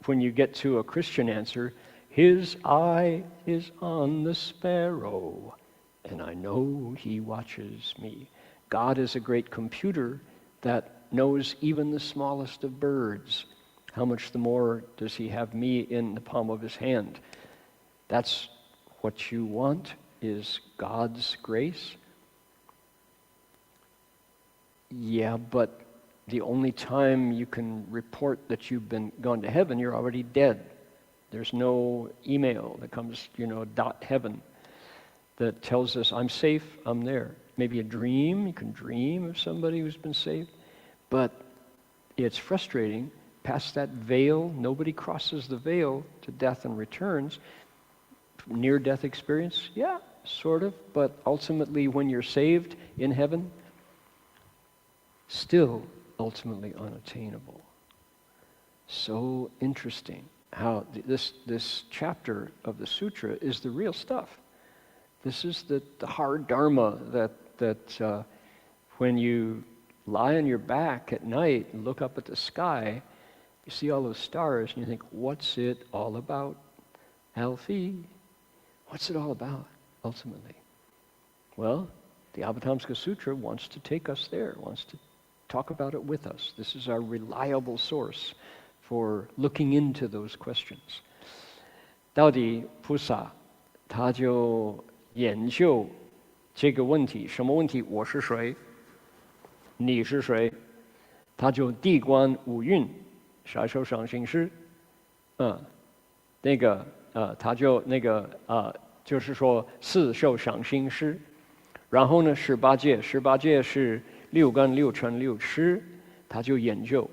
when you get to a Christian answer, his eye is on the sparrow, and I know he watches me. God is a great computer that knows even the smallest of birds. How much the more does he have me in the palm of his hand? That's what you want, is God's grace. Yeah, but the only time you can report that you've gone to heaven, you're already dead. There's no email that comes, .heaven that tells us I'm safe, I'm there. Maybe a dream, you can dream of somebody who's been saved, but it's frustrating. Past that veil, nobody crosses the veil to death and returns. Near-death experience, yeah, sort of, but ultimately when you're saved in heaven, still ultimately unattainable. So interesting how this chapter of the sutra is the real stuff. This is the hard dharma that when you lie on your back at night and look up at the sky, you see all those stars and you think, what's it all about? Alfie, what's it all about ultimately? Well, the Avatamsaka Sutra wants to take us there, wants to talk about it with us. This is our reliable source for looking into those questions. 到底菩萨他就研究这个问题，什么问题？我是谁？你是谁？他就地观五蕴，杀受伤心识，他就就是说四受想行识，然后呢18戒是六根六尘六识，他就研究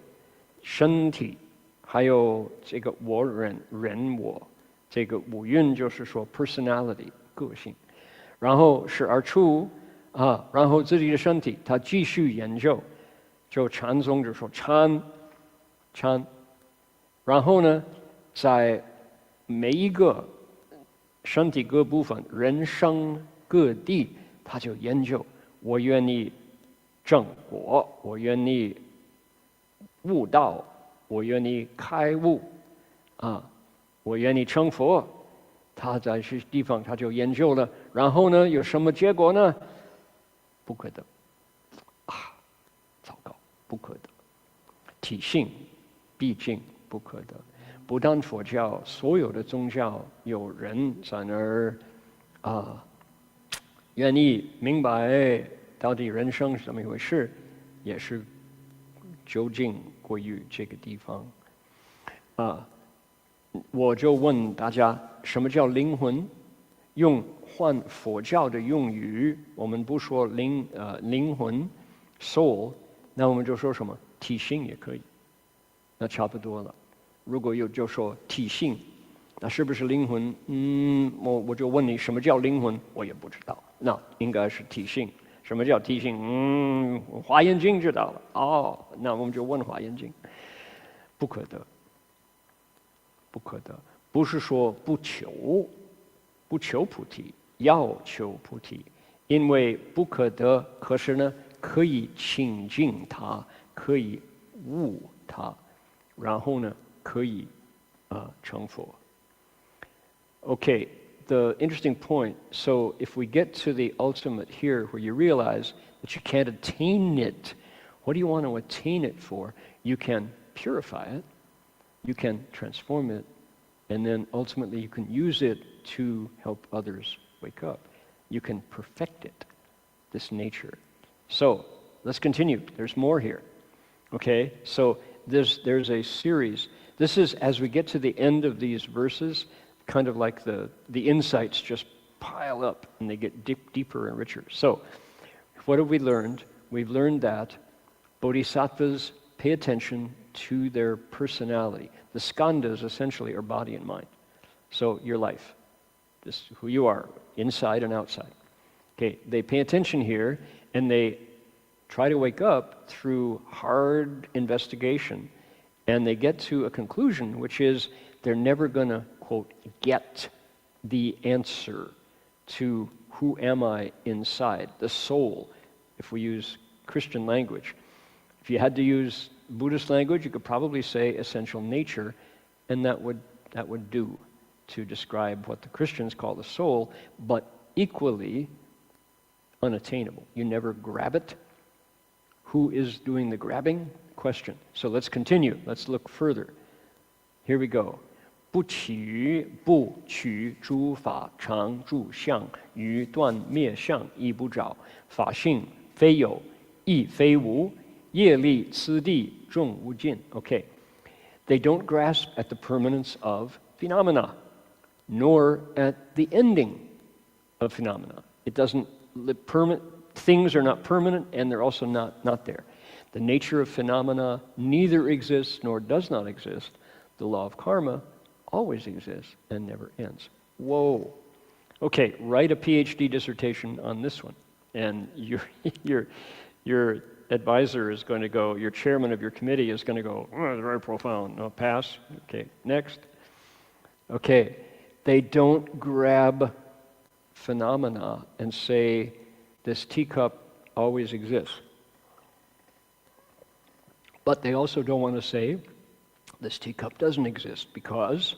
身体，还有这个我人我，这个五蕴就是说 personality 个性，然后12处然后自己的身体他继续研究，就禅宗就说参，然后呢在每一个身体各部分人生各地他就研究，我愿意正果，我愿意悟道，我愿意开悟我愿意成佛，他在这地方他就研究了，然后呢有什么结果呢？不可得糟糕，不可得，体性毕竟不可得。不但佛教，所有的宗教有人在那儿愿意明白到底人生是怎么一回事，也是究竟归于这个地方我就问大家，什么叫灵魂？用换佛教的用语，我们不说灵魂 soul， 那我们就说什么体性也可以，那差不多了。如果就说体性，那是不是灵魂？我就问你，什么叫灵魂？我也不知道，那应该是体性。什么叫体性？华严经知道了。那我们就问华严经，不可得，不可得，不是说不求菩提，要求菩提，因为不可得，可是呢，可以亲近它，可以悟它，然后呢，可以成佛。Okay, the interesting point, so if we get to the ultimate here where you realize that you can't attain it, what do you want to attain it for? You can purify it, you can transform it, and then ultimately you can use it to help others wake up. You can perfect it, this nature. So let's continue. There's more here. Okay, so there's a series. This is, as we get to the end of these verses, kind of like the insights just pile up and they get deeper and richer. So what have we learned? We've learned that bodhisattvas pay attention to their personality. The skandhas essentially are body and mind. So your life, this is who you are, inside and outside. Okay, they pay attention here and they try to wake up through hard investigation, and they get to a conclusion, which is they're never going to, quote, get the answer to who am I inside, the soul, if we use Christian language. If you had to use Buddhist language, you could probably say essential nature, and that would do to describe what the Christians call the soul, but equally unattainable. You never grab it. Who is doing the grabbing? Question. So let's continue. Let's look further. Here we go. 不取诸法常住相，于断灭相亦不着，法性非有，亦非无，业力次第众无尽. Okay. They don't grasp at the permanence of phenomena, nor at the ending of phenomena. It doesn't, things are not permanent, and they're also not there. The nature of phenomena neither exists nor does not exist. The law of karma always exists and never ends. Whoa. Okay, write a PhD dissertation on this one. And your advisor is going to go, your chairman of your committee is going to go, oh, it's very profound. No, pass. Okay, next. Okay, they don't grab phenomena and say, this teacup always exists. But they also don't want to say, this teacup doesn't exist because,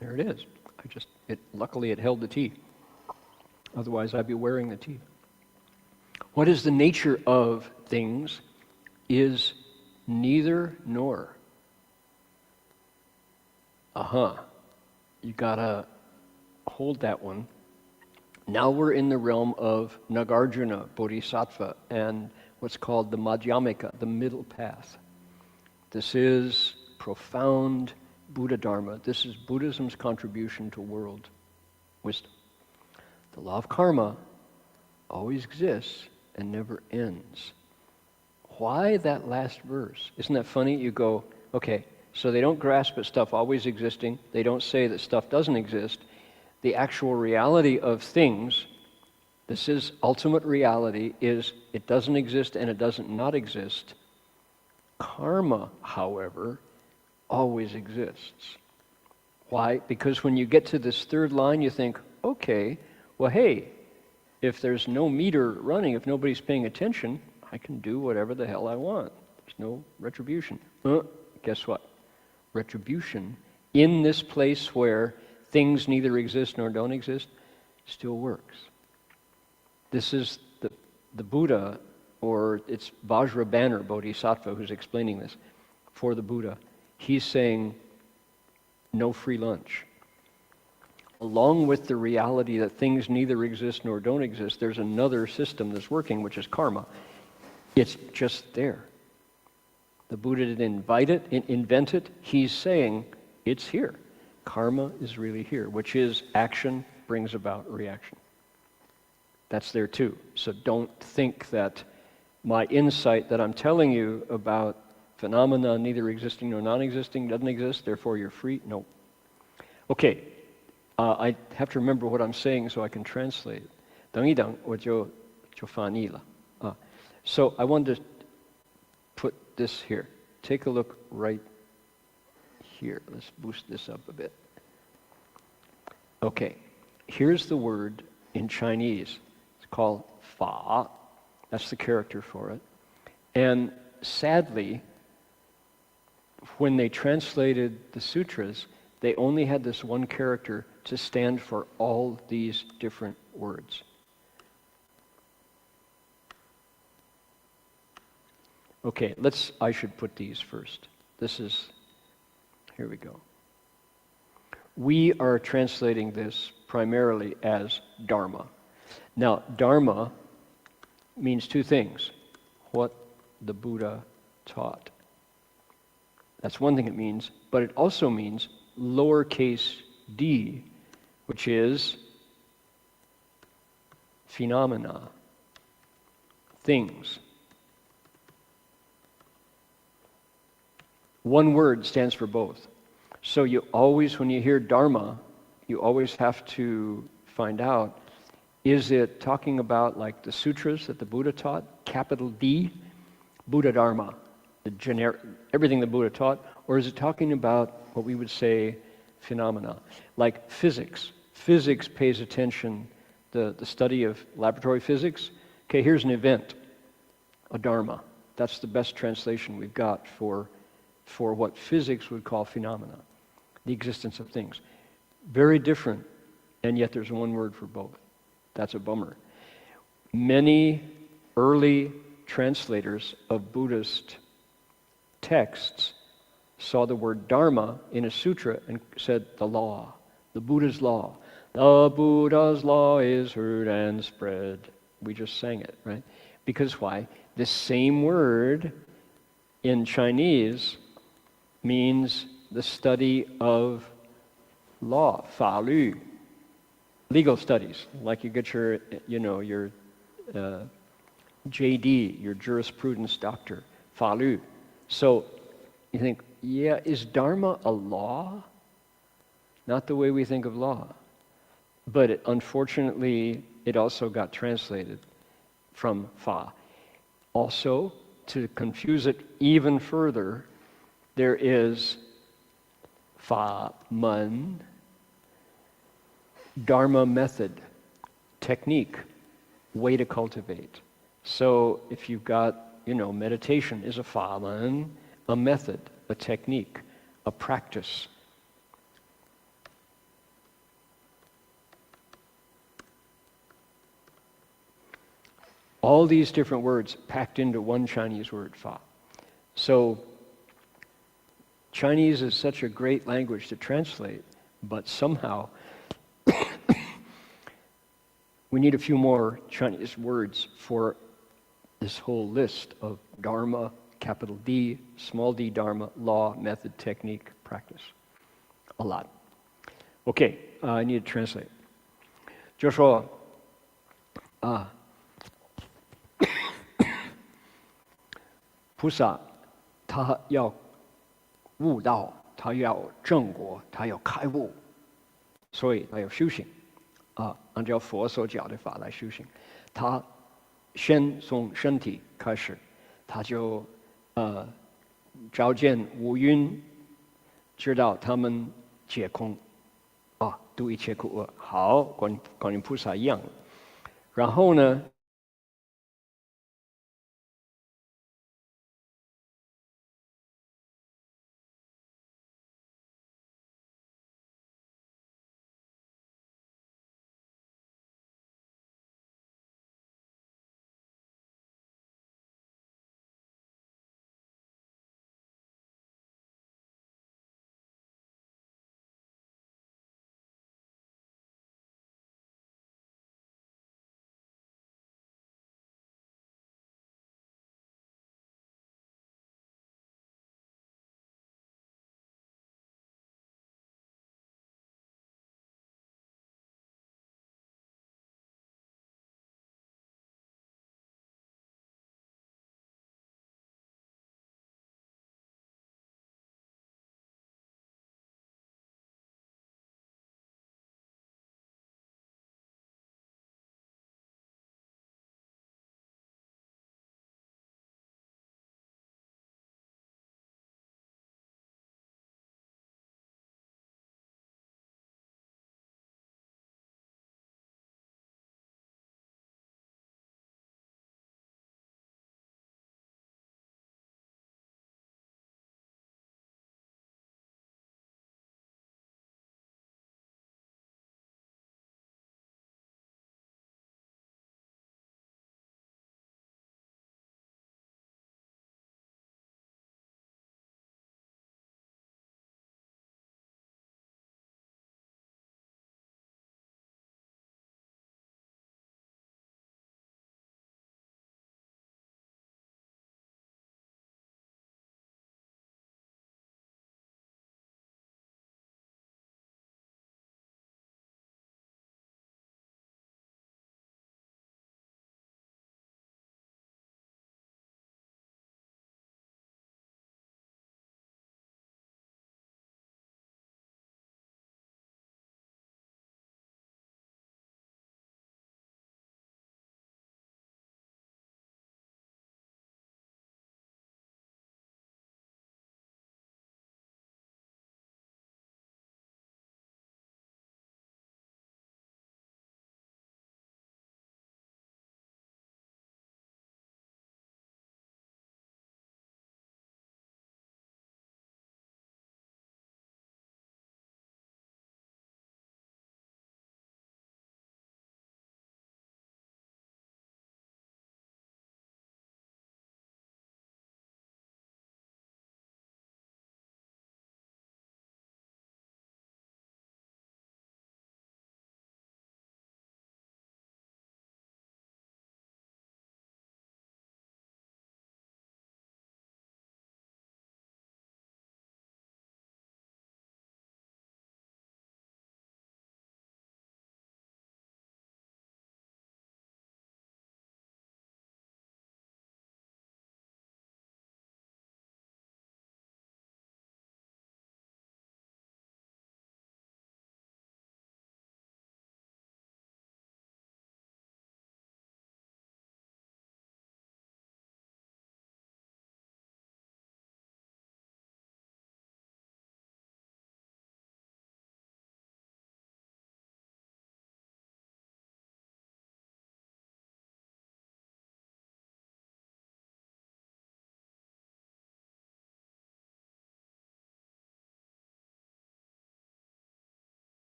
there it is. Luckily it held the tea. Otherwise I'd be wearing the tea. What is the nature of things is neither nor. You gotta hold that one. Now we're in the realm of Nagarjuna Bodhisattva and what's called the Madhyamika, the middle path. This is profound Buddha Dharma. This is Buddhism's contribution to world wisdom. The law of karma always exists and never ends. Why that last verse? Isn't that funny? You go, okay, so they don't grasp at stuff always existing. They don't say that stuff doesn't exist. The actual reality of things, this is ultimate reality, is it doesn't exist and it doesn't not exist. Karma, however, always exists. Why? Because when you get to this third line, you think, okay, well, hey, if there's no meter running, if nobody's paying attention, I can do whatever the hell I want. There's no retribution. Guess what? Retribution in this place where things neither exist nor don't exist still works. This is the Buddha, or it's Vajrabhana Bodhisattva who's explaining this for the Buddha. He's saying no free lunch. Along with the reality that things neither exist nor don't exist, there's another system that's working, which is karma. It's just there. The Buddha didn't invent it. He's saying it's here. Karma is really here, which is action brings about reaction. That's there too. So don't think that my insight that I'm telling you about phenomena neither existing nor non-existing doesn't exist, therefore you're free. No. Okay, I have to remember what I'm saying so I can translate. 等一等，我就翻译了。So I wanted to put this here. Take a look right here. Let's boost this up a bit. Okay, here's the word in Chinese. It's called fa. That's the character for it. And sadly, when they translated the sutras, they only had this one character to stand for all these different words. Okay, I should put these first. Here we go. We are translating this primarily as Dharma. Now, Dharma means two things. What the Buddha taught. That's one thing it means, but it also means lowercase d, which is phenomena, things. One word stands for both. So you always, when you hear Dharma, you always have to find out, Is it talking about like the sutras that the Buddha taught, capital D, Buddha Dharma, the generic, everything the Buddha taught? Or is it talking about what we would say phenomena, like physics? Physics pays attention, the study of laboratory physics. Okay, here's an event, a dharma. That's the best translation we've got for what physics would call phenomena, the existence of things. Very different, and yet there's one word for both. That's a bummer. Many early translators of Buddhist texts saw the word dharma in a sutra and said the law, the Buddha's law. The Buddha's law is heard and spread. We just sang it, right? Because why? The same word in Chinese means the study of law, 法律, legal studies, like you get your, your JD, your jurisprudence doctor, 法律. So you think, yeah, is dharma a law? Not the way we think of law. But unfortunately, it also got translated from fa. Also, to confuse it even further, there is fa men, dharma method, technique, way to cultivate. So if you've got, meditation is a fa men, a method, a technique, a practice. All these different words packed into one Chinese word, fa. So Chinese is such a great language to translate, but somehow we need a few more Chinese words for this whole list of dharma, capital D, small d dharma, law, method, technique, practice. A lot. Okay, I need to translate. 就说菩萨他要悟道，他要正果，他要开悟，所以他要修行按照佛所教的法来修行。他先从身体开始，他就照见五蕴，知道他们皆空度一切苦厄。好，观音菩萨一样。然后呢，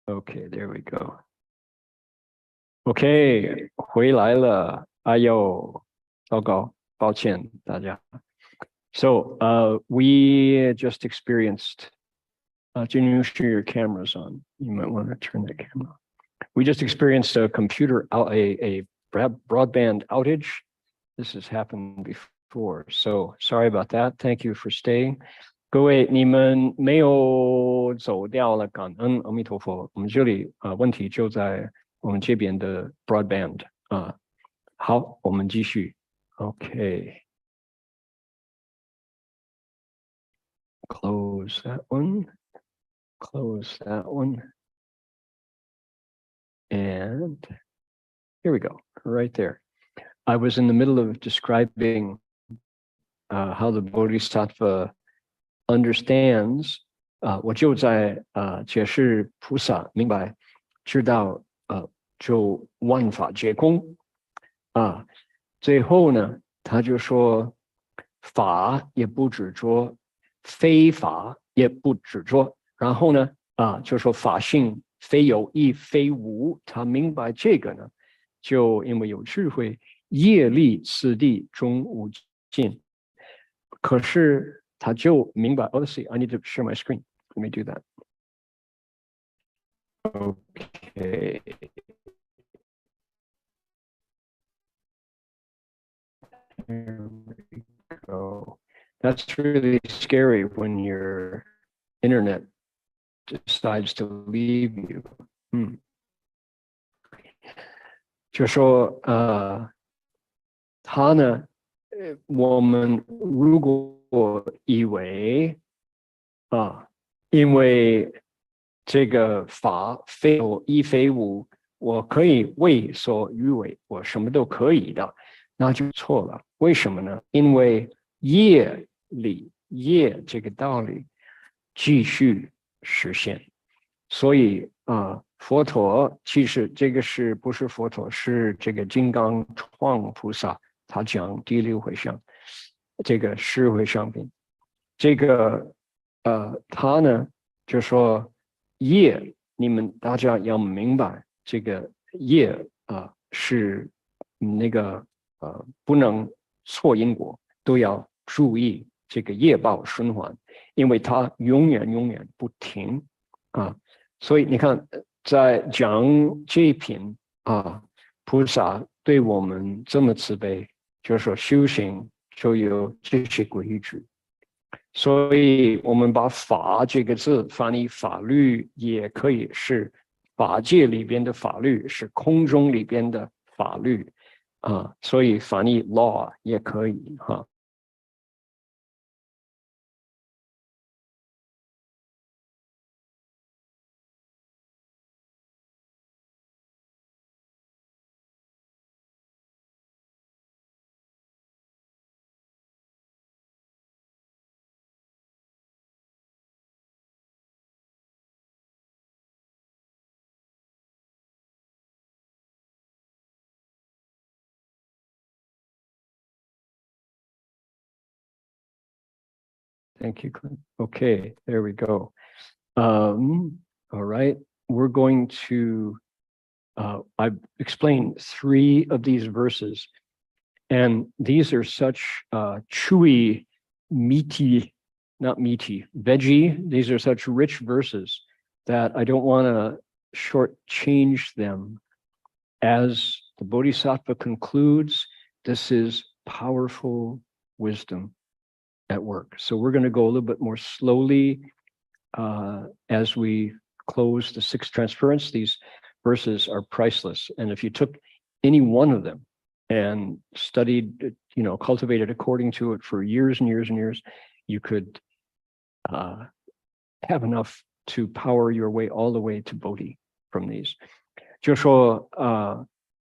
Okay, there we go. Okay, 回来了。哎呦，糟糕，抱歉大家。So, we just experienced. Can you share your cameras on? You might want to turn that camera. We just experienced a computer a broadband outage. This has happened before, so sorry about that. Thank you for staying. 各位，你们没有走掉了，感恩阿弥陀佛。我们这里问题就在我们这边的 broadband 好，我们继续。Okay. Close that one. Close that one. And here we go, right there. I was in the middle of describing how the Bodhisattva understands 我就在解释菩萨明白知道就万法皆空最后呢他就说法也不执着非法也不执着然后呢就说法性非有亦非无他明白这个呢就因为有智慧业力次第终无尽可是他就明白 let's see, I need to share my screen. Let me do that. Okay. There we go. That's really scary when your internet decides to leave you. 就说他呢我们如果以为因为这个法非有亦非无我可以为所欲为我什么都可以的那就错了为什么呢因为业力业这个道理继续实现所以佛陀其实这个是不是佛陀是这个金刚创菩萨他讲第六回向这个十回向品这个他呢就说业你们大家要明白这个业是那个不能错因果都要注意这个业报循环因为它永远不停所以你看在讲这一品菩萨对我们这么慈悲就是说修行就有这些规矩所以我们把法这个字翻译法律也可以是法界里边的法律是空中里边的法律所以翻译 law 也可以Thank you, Clint. Okay, there we go. All right, we're going to, I've explained 3 of these verses, and these are such chewy, meaty, not meaty, veggie. These are such rich verses that I don't want to shortchange them. As the Bodhisattva concludes, this is powerful wisdom at work. So we're going to go a little bit more slowly as we close the 6th transference. These verses are priceless. And if you took any one of them and studied, cultivated according to it for years and years and years, you could have enough to power your way all the way to Bodhi from these. 就说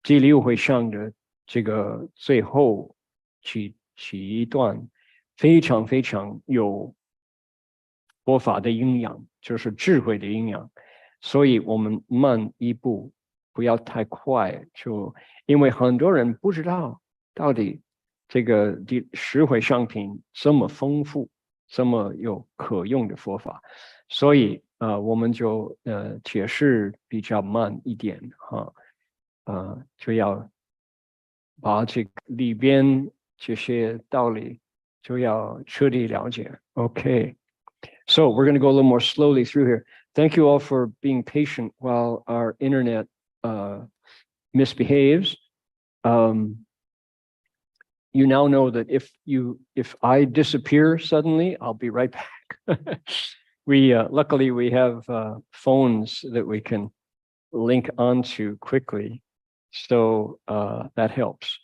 第6回向的这个最后起一段非常非常有佛法的营养就是智慧的营养所以我们慢一步不要太快就因为很多人不知道到底这个第10回向品这么丰富这么有可用的佛法所以我们就解释比较慢一点哈，就要把这个里边这些道理就要彻底了解。Okay, so we're going to go a little more slowly through here. Thank you all for being patient while our internet misbehaves. You now know that if I disappear suddenly, I'll be right back. Luckily we have phones that we can link onto quickly, so that helps.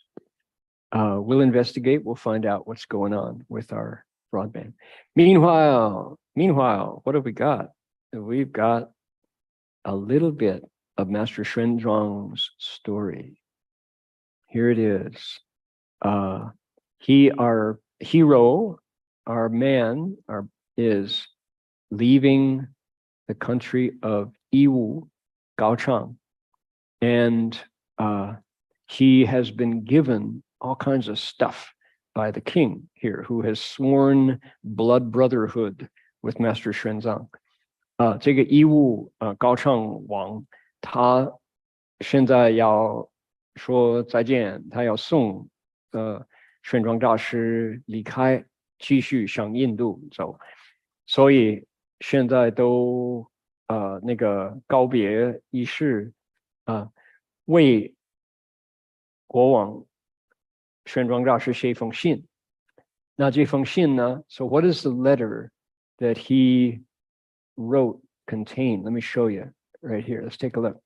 We'll investigate. We'll find out what's going on with our broadband. Meanwhile, what have we got? We've got a little bit of Master Xuanzang's story. Here it is. Our hero, our man, is leaving the country of Yiwu, Gaochang, and he has been given all kinds of stuff by the king here, who has sworn blood brotherhood with Master Xuanzang. 这个义务高唱王，他现在要说再见，他要送玄奘大师离开，继续向印度走，所以现在都那个告别仪式为国王玄奘大师写一封信。那这封信呢 ，So what is the letter that he wrote contain? Let me show you right here. Let's take a look.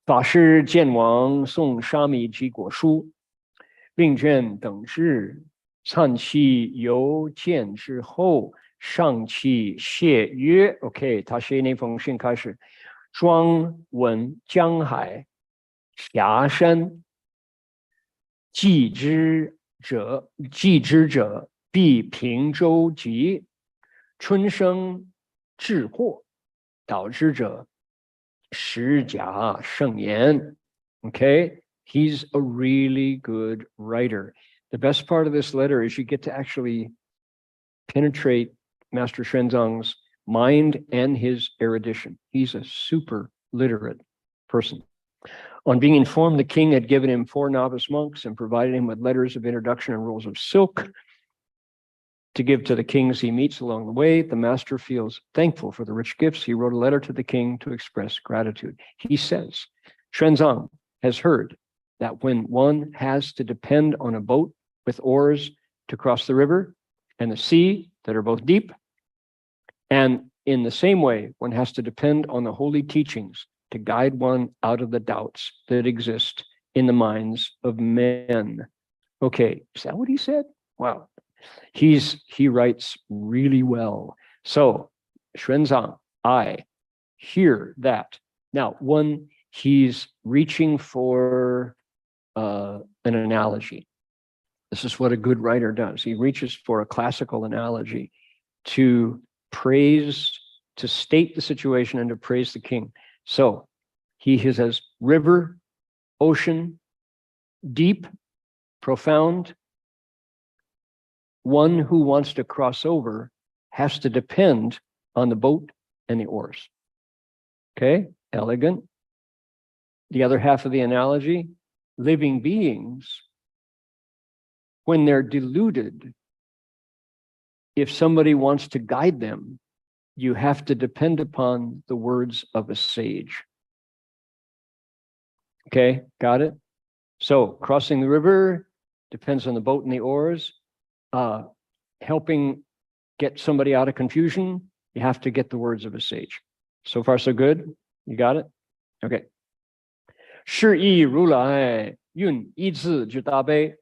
法师见王送沙弥及果书，令卷等之，参其邮件之后，上其谢曰 ：“OK， 他写那封信开始，庄闻江海峡山，既之者必平周吉，春生至祸，导之者实假圣言。” Okay, he's a really good writer. The best part of this letter is you get to actually penetrate Master Xuanzang's mind and his erudition. He's a super literate person. On being informed the king had given him 4 novice monks and provided him with letters of introduction and rolls of silk to give to the kings he meets along the way, the master feels thankful for the rich gifts. He wrote a letter to the king to express gratitude. He says, Xuanzang has heard that when one has to depend on a boat with oars to cross the river and the sea that are both deep, and in the same way, one has to depend on the holy teachings to guide one out of the doubts that exist in the minds of men. Okay, is that what he said? Wow. He writes really well. So, Xuanzang, I hear that. Now, he's reaching for an analogy. This is what a good writer does. He reaches for a classical analogy to state the situation and to praise the king. So he says river, ocean, deep, profound. One who wants to cross over has to depend on the boat and the oars. Okay, elegant. The other half of the analogy, living beings, when they're deluded, if somebody wants to guide them, you have to depend upon the words of a sage. Okay, got it? So crossing the river depends on the boat and the oars. Helping get somebody out of confusion, you have to get the words of a sage. So far, so good? You got it? Okay. 是以如来运一字之大悲，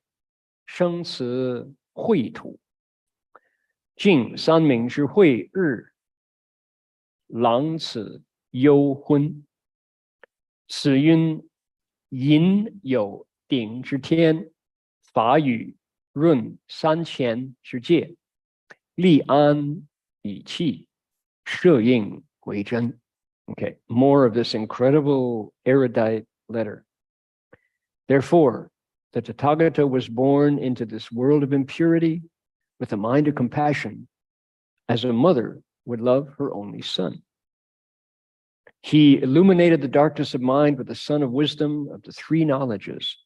生慈秽土，尽三明之慧日，朗此幽昏。此因隐有顶之天，法语润3000之界，立安以气，摄应为真。Okay, more of this incredible erudite letter. Therefore, the Tathagata was born into this world of impurity with a mind of compassion, as a mother would love her only son. He illuminated the darkness of mind with the sun of wisdom of the three knowledges.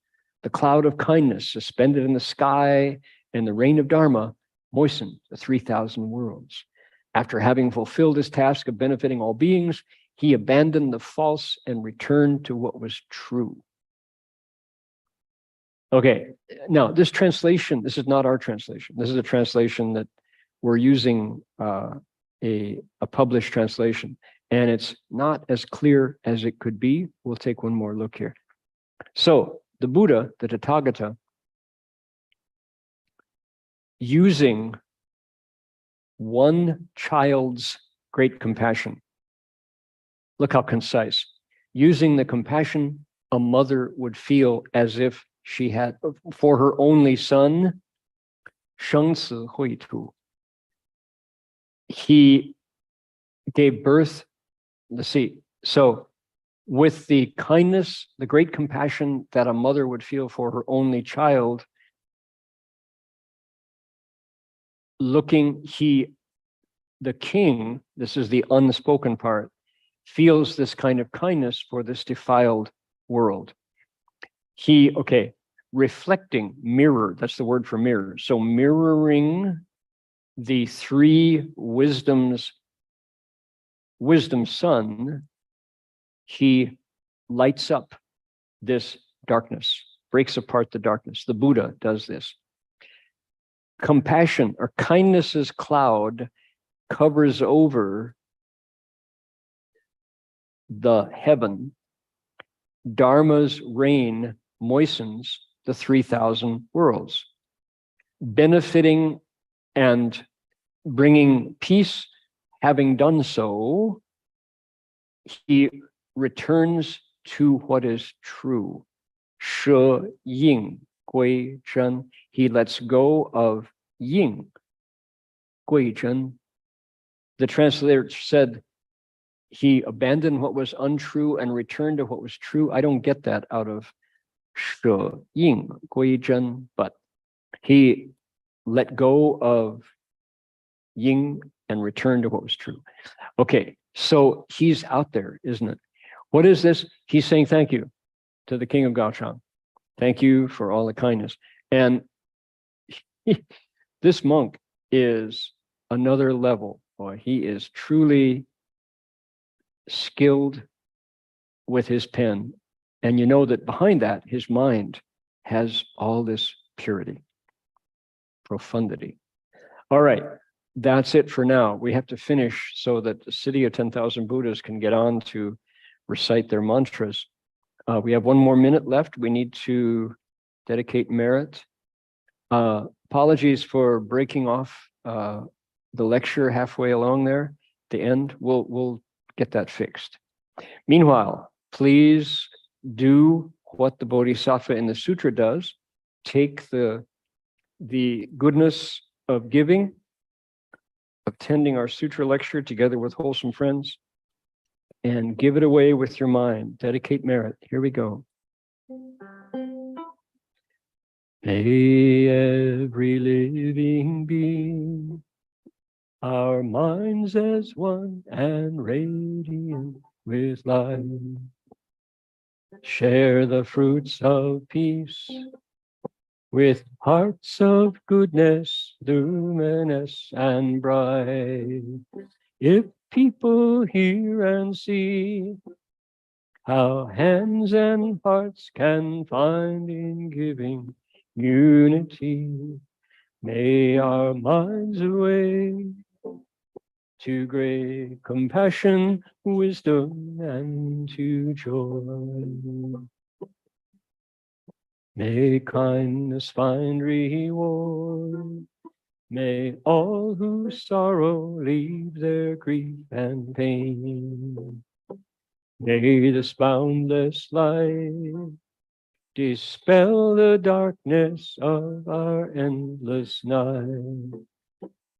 The cloud of kindness suspended in the sky and the rain of Dharma moistened the 3,000 worlds. After having fulfilled his task of benefiting all beings, he abandoned the false and returned to what was true. Okay, now this translation, this is not our translation. This is a translation that we're using a published translation, and it's not as clear as it could be. We'll take one more look here. So the Buddha, the Tathagata, using one child's great compassion. Look how concise. Using the compassion a mother would feel as if she had for her only son, 生死会图. He gave birth, let's see, so with the kindness, the great compassion that a mother would feel for her only child, the king, this is the unspoken part, feels this kind of kindness for this defiled world. Reflecting, mirror, that's the word for mirror. So mirroring the three wisdom sun, he lights up this darkness, breaks apart the darkness. The Buddha does this. Compassion or kindness's cloud covers over the heaven. Dharma's rain moistens the 3,000 worlds, benefiting and bringing peace. Having done so, he returns to what is true. 舍应归真. He lets go of ying, 归真. The translator said he abandoned what was untrue and returned to what was true. I don't get that out of 舍应归真, but he let go of ying and returned to what was true. Okay, so he's out there, isn't it? What is this? He's saying thank you to the king of Gaochang. Thank you for all the kindness. And this monk is another level. Boy, he is truly skilled with his pen. And you know that behind that, his mind has all this purity, profundity. All right, that's it for now. We have to finish so that the city of 10,000 Buddhas can get on to recite their mantras. We have 1 more minute left. We need to dedicate merit. Apologies for breaking off the lecture halfway along there. At the end, we'll get that fixed. Meanwhile, please do what the Bodhisattva in the sutra does. Take the goodness of giving, attending our sutra lecture together with wholesome friends, and give it away with your mind. Dedicate merit. Here we go. May every living being, our minds as one and radiant with light, share the fruits of peace with hearts of goodness, luminous and bright. If people hear and see how hands and hearts can find in giving unity, may our minds awake to great compassion, wisdom, and to joy. May kindness find reward. May all who sorrow leave their grief and pain. May this boundless light dispel the darkness of our endless night.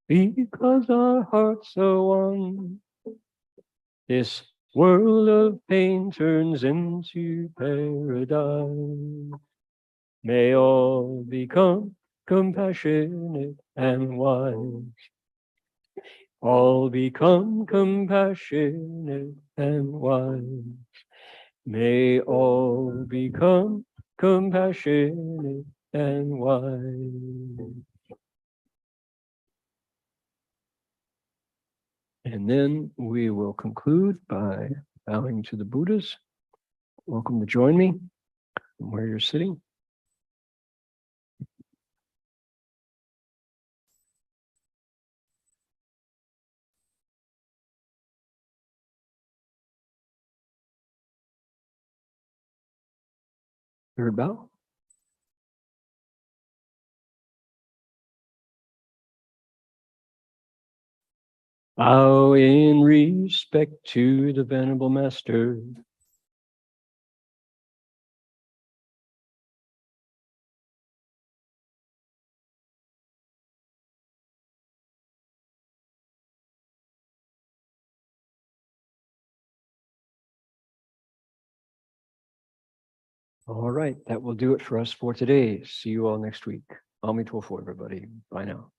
Because our hearts are one, this world of pain turns into paradise. May all become compassionate and wise. all become compassionate and wise. May all become compassionate and wise. And then we will conclude by bowing to the Buddhas. Welcome to join me from where you're sitting. Third bow. Bow in respect to the Venerable Master. All right, that will do it for us for today. See you all next week. Amitofo, everybody. Bye now.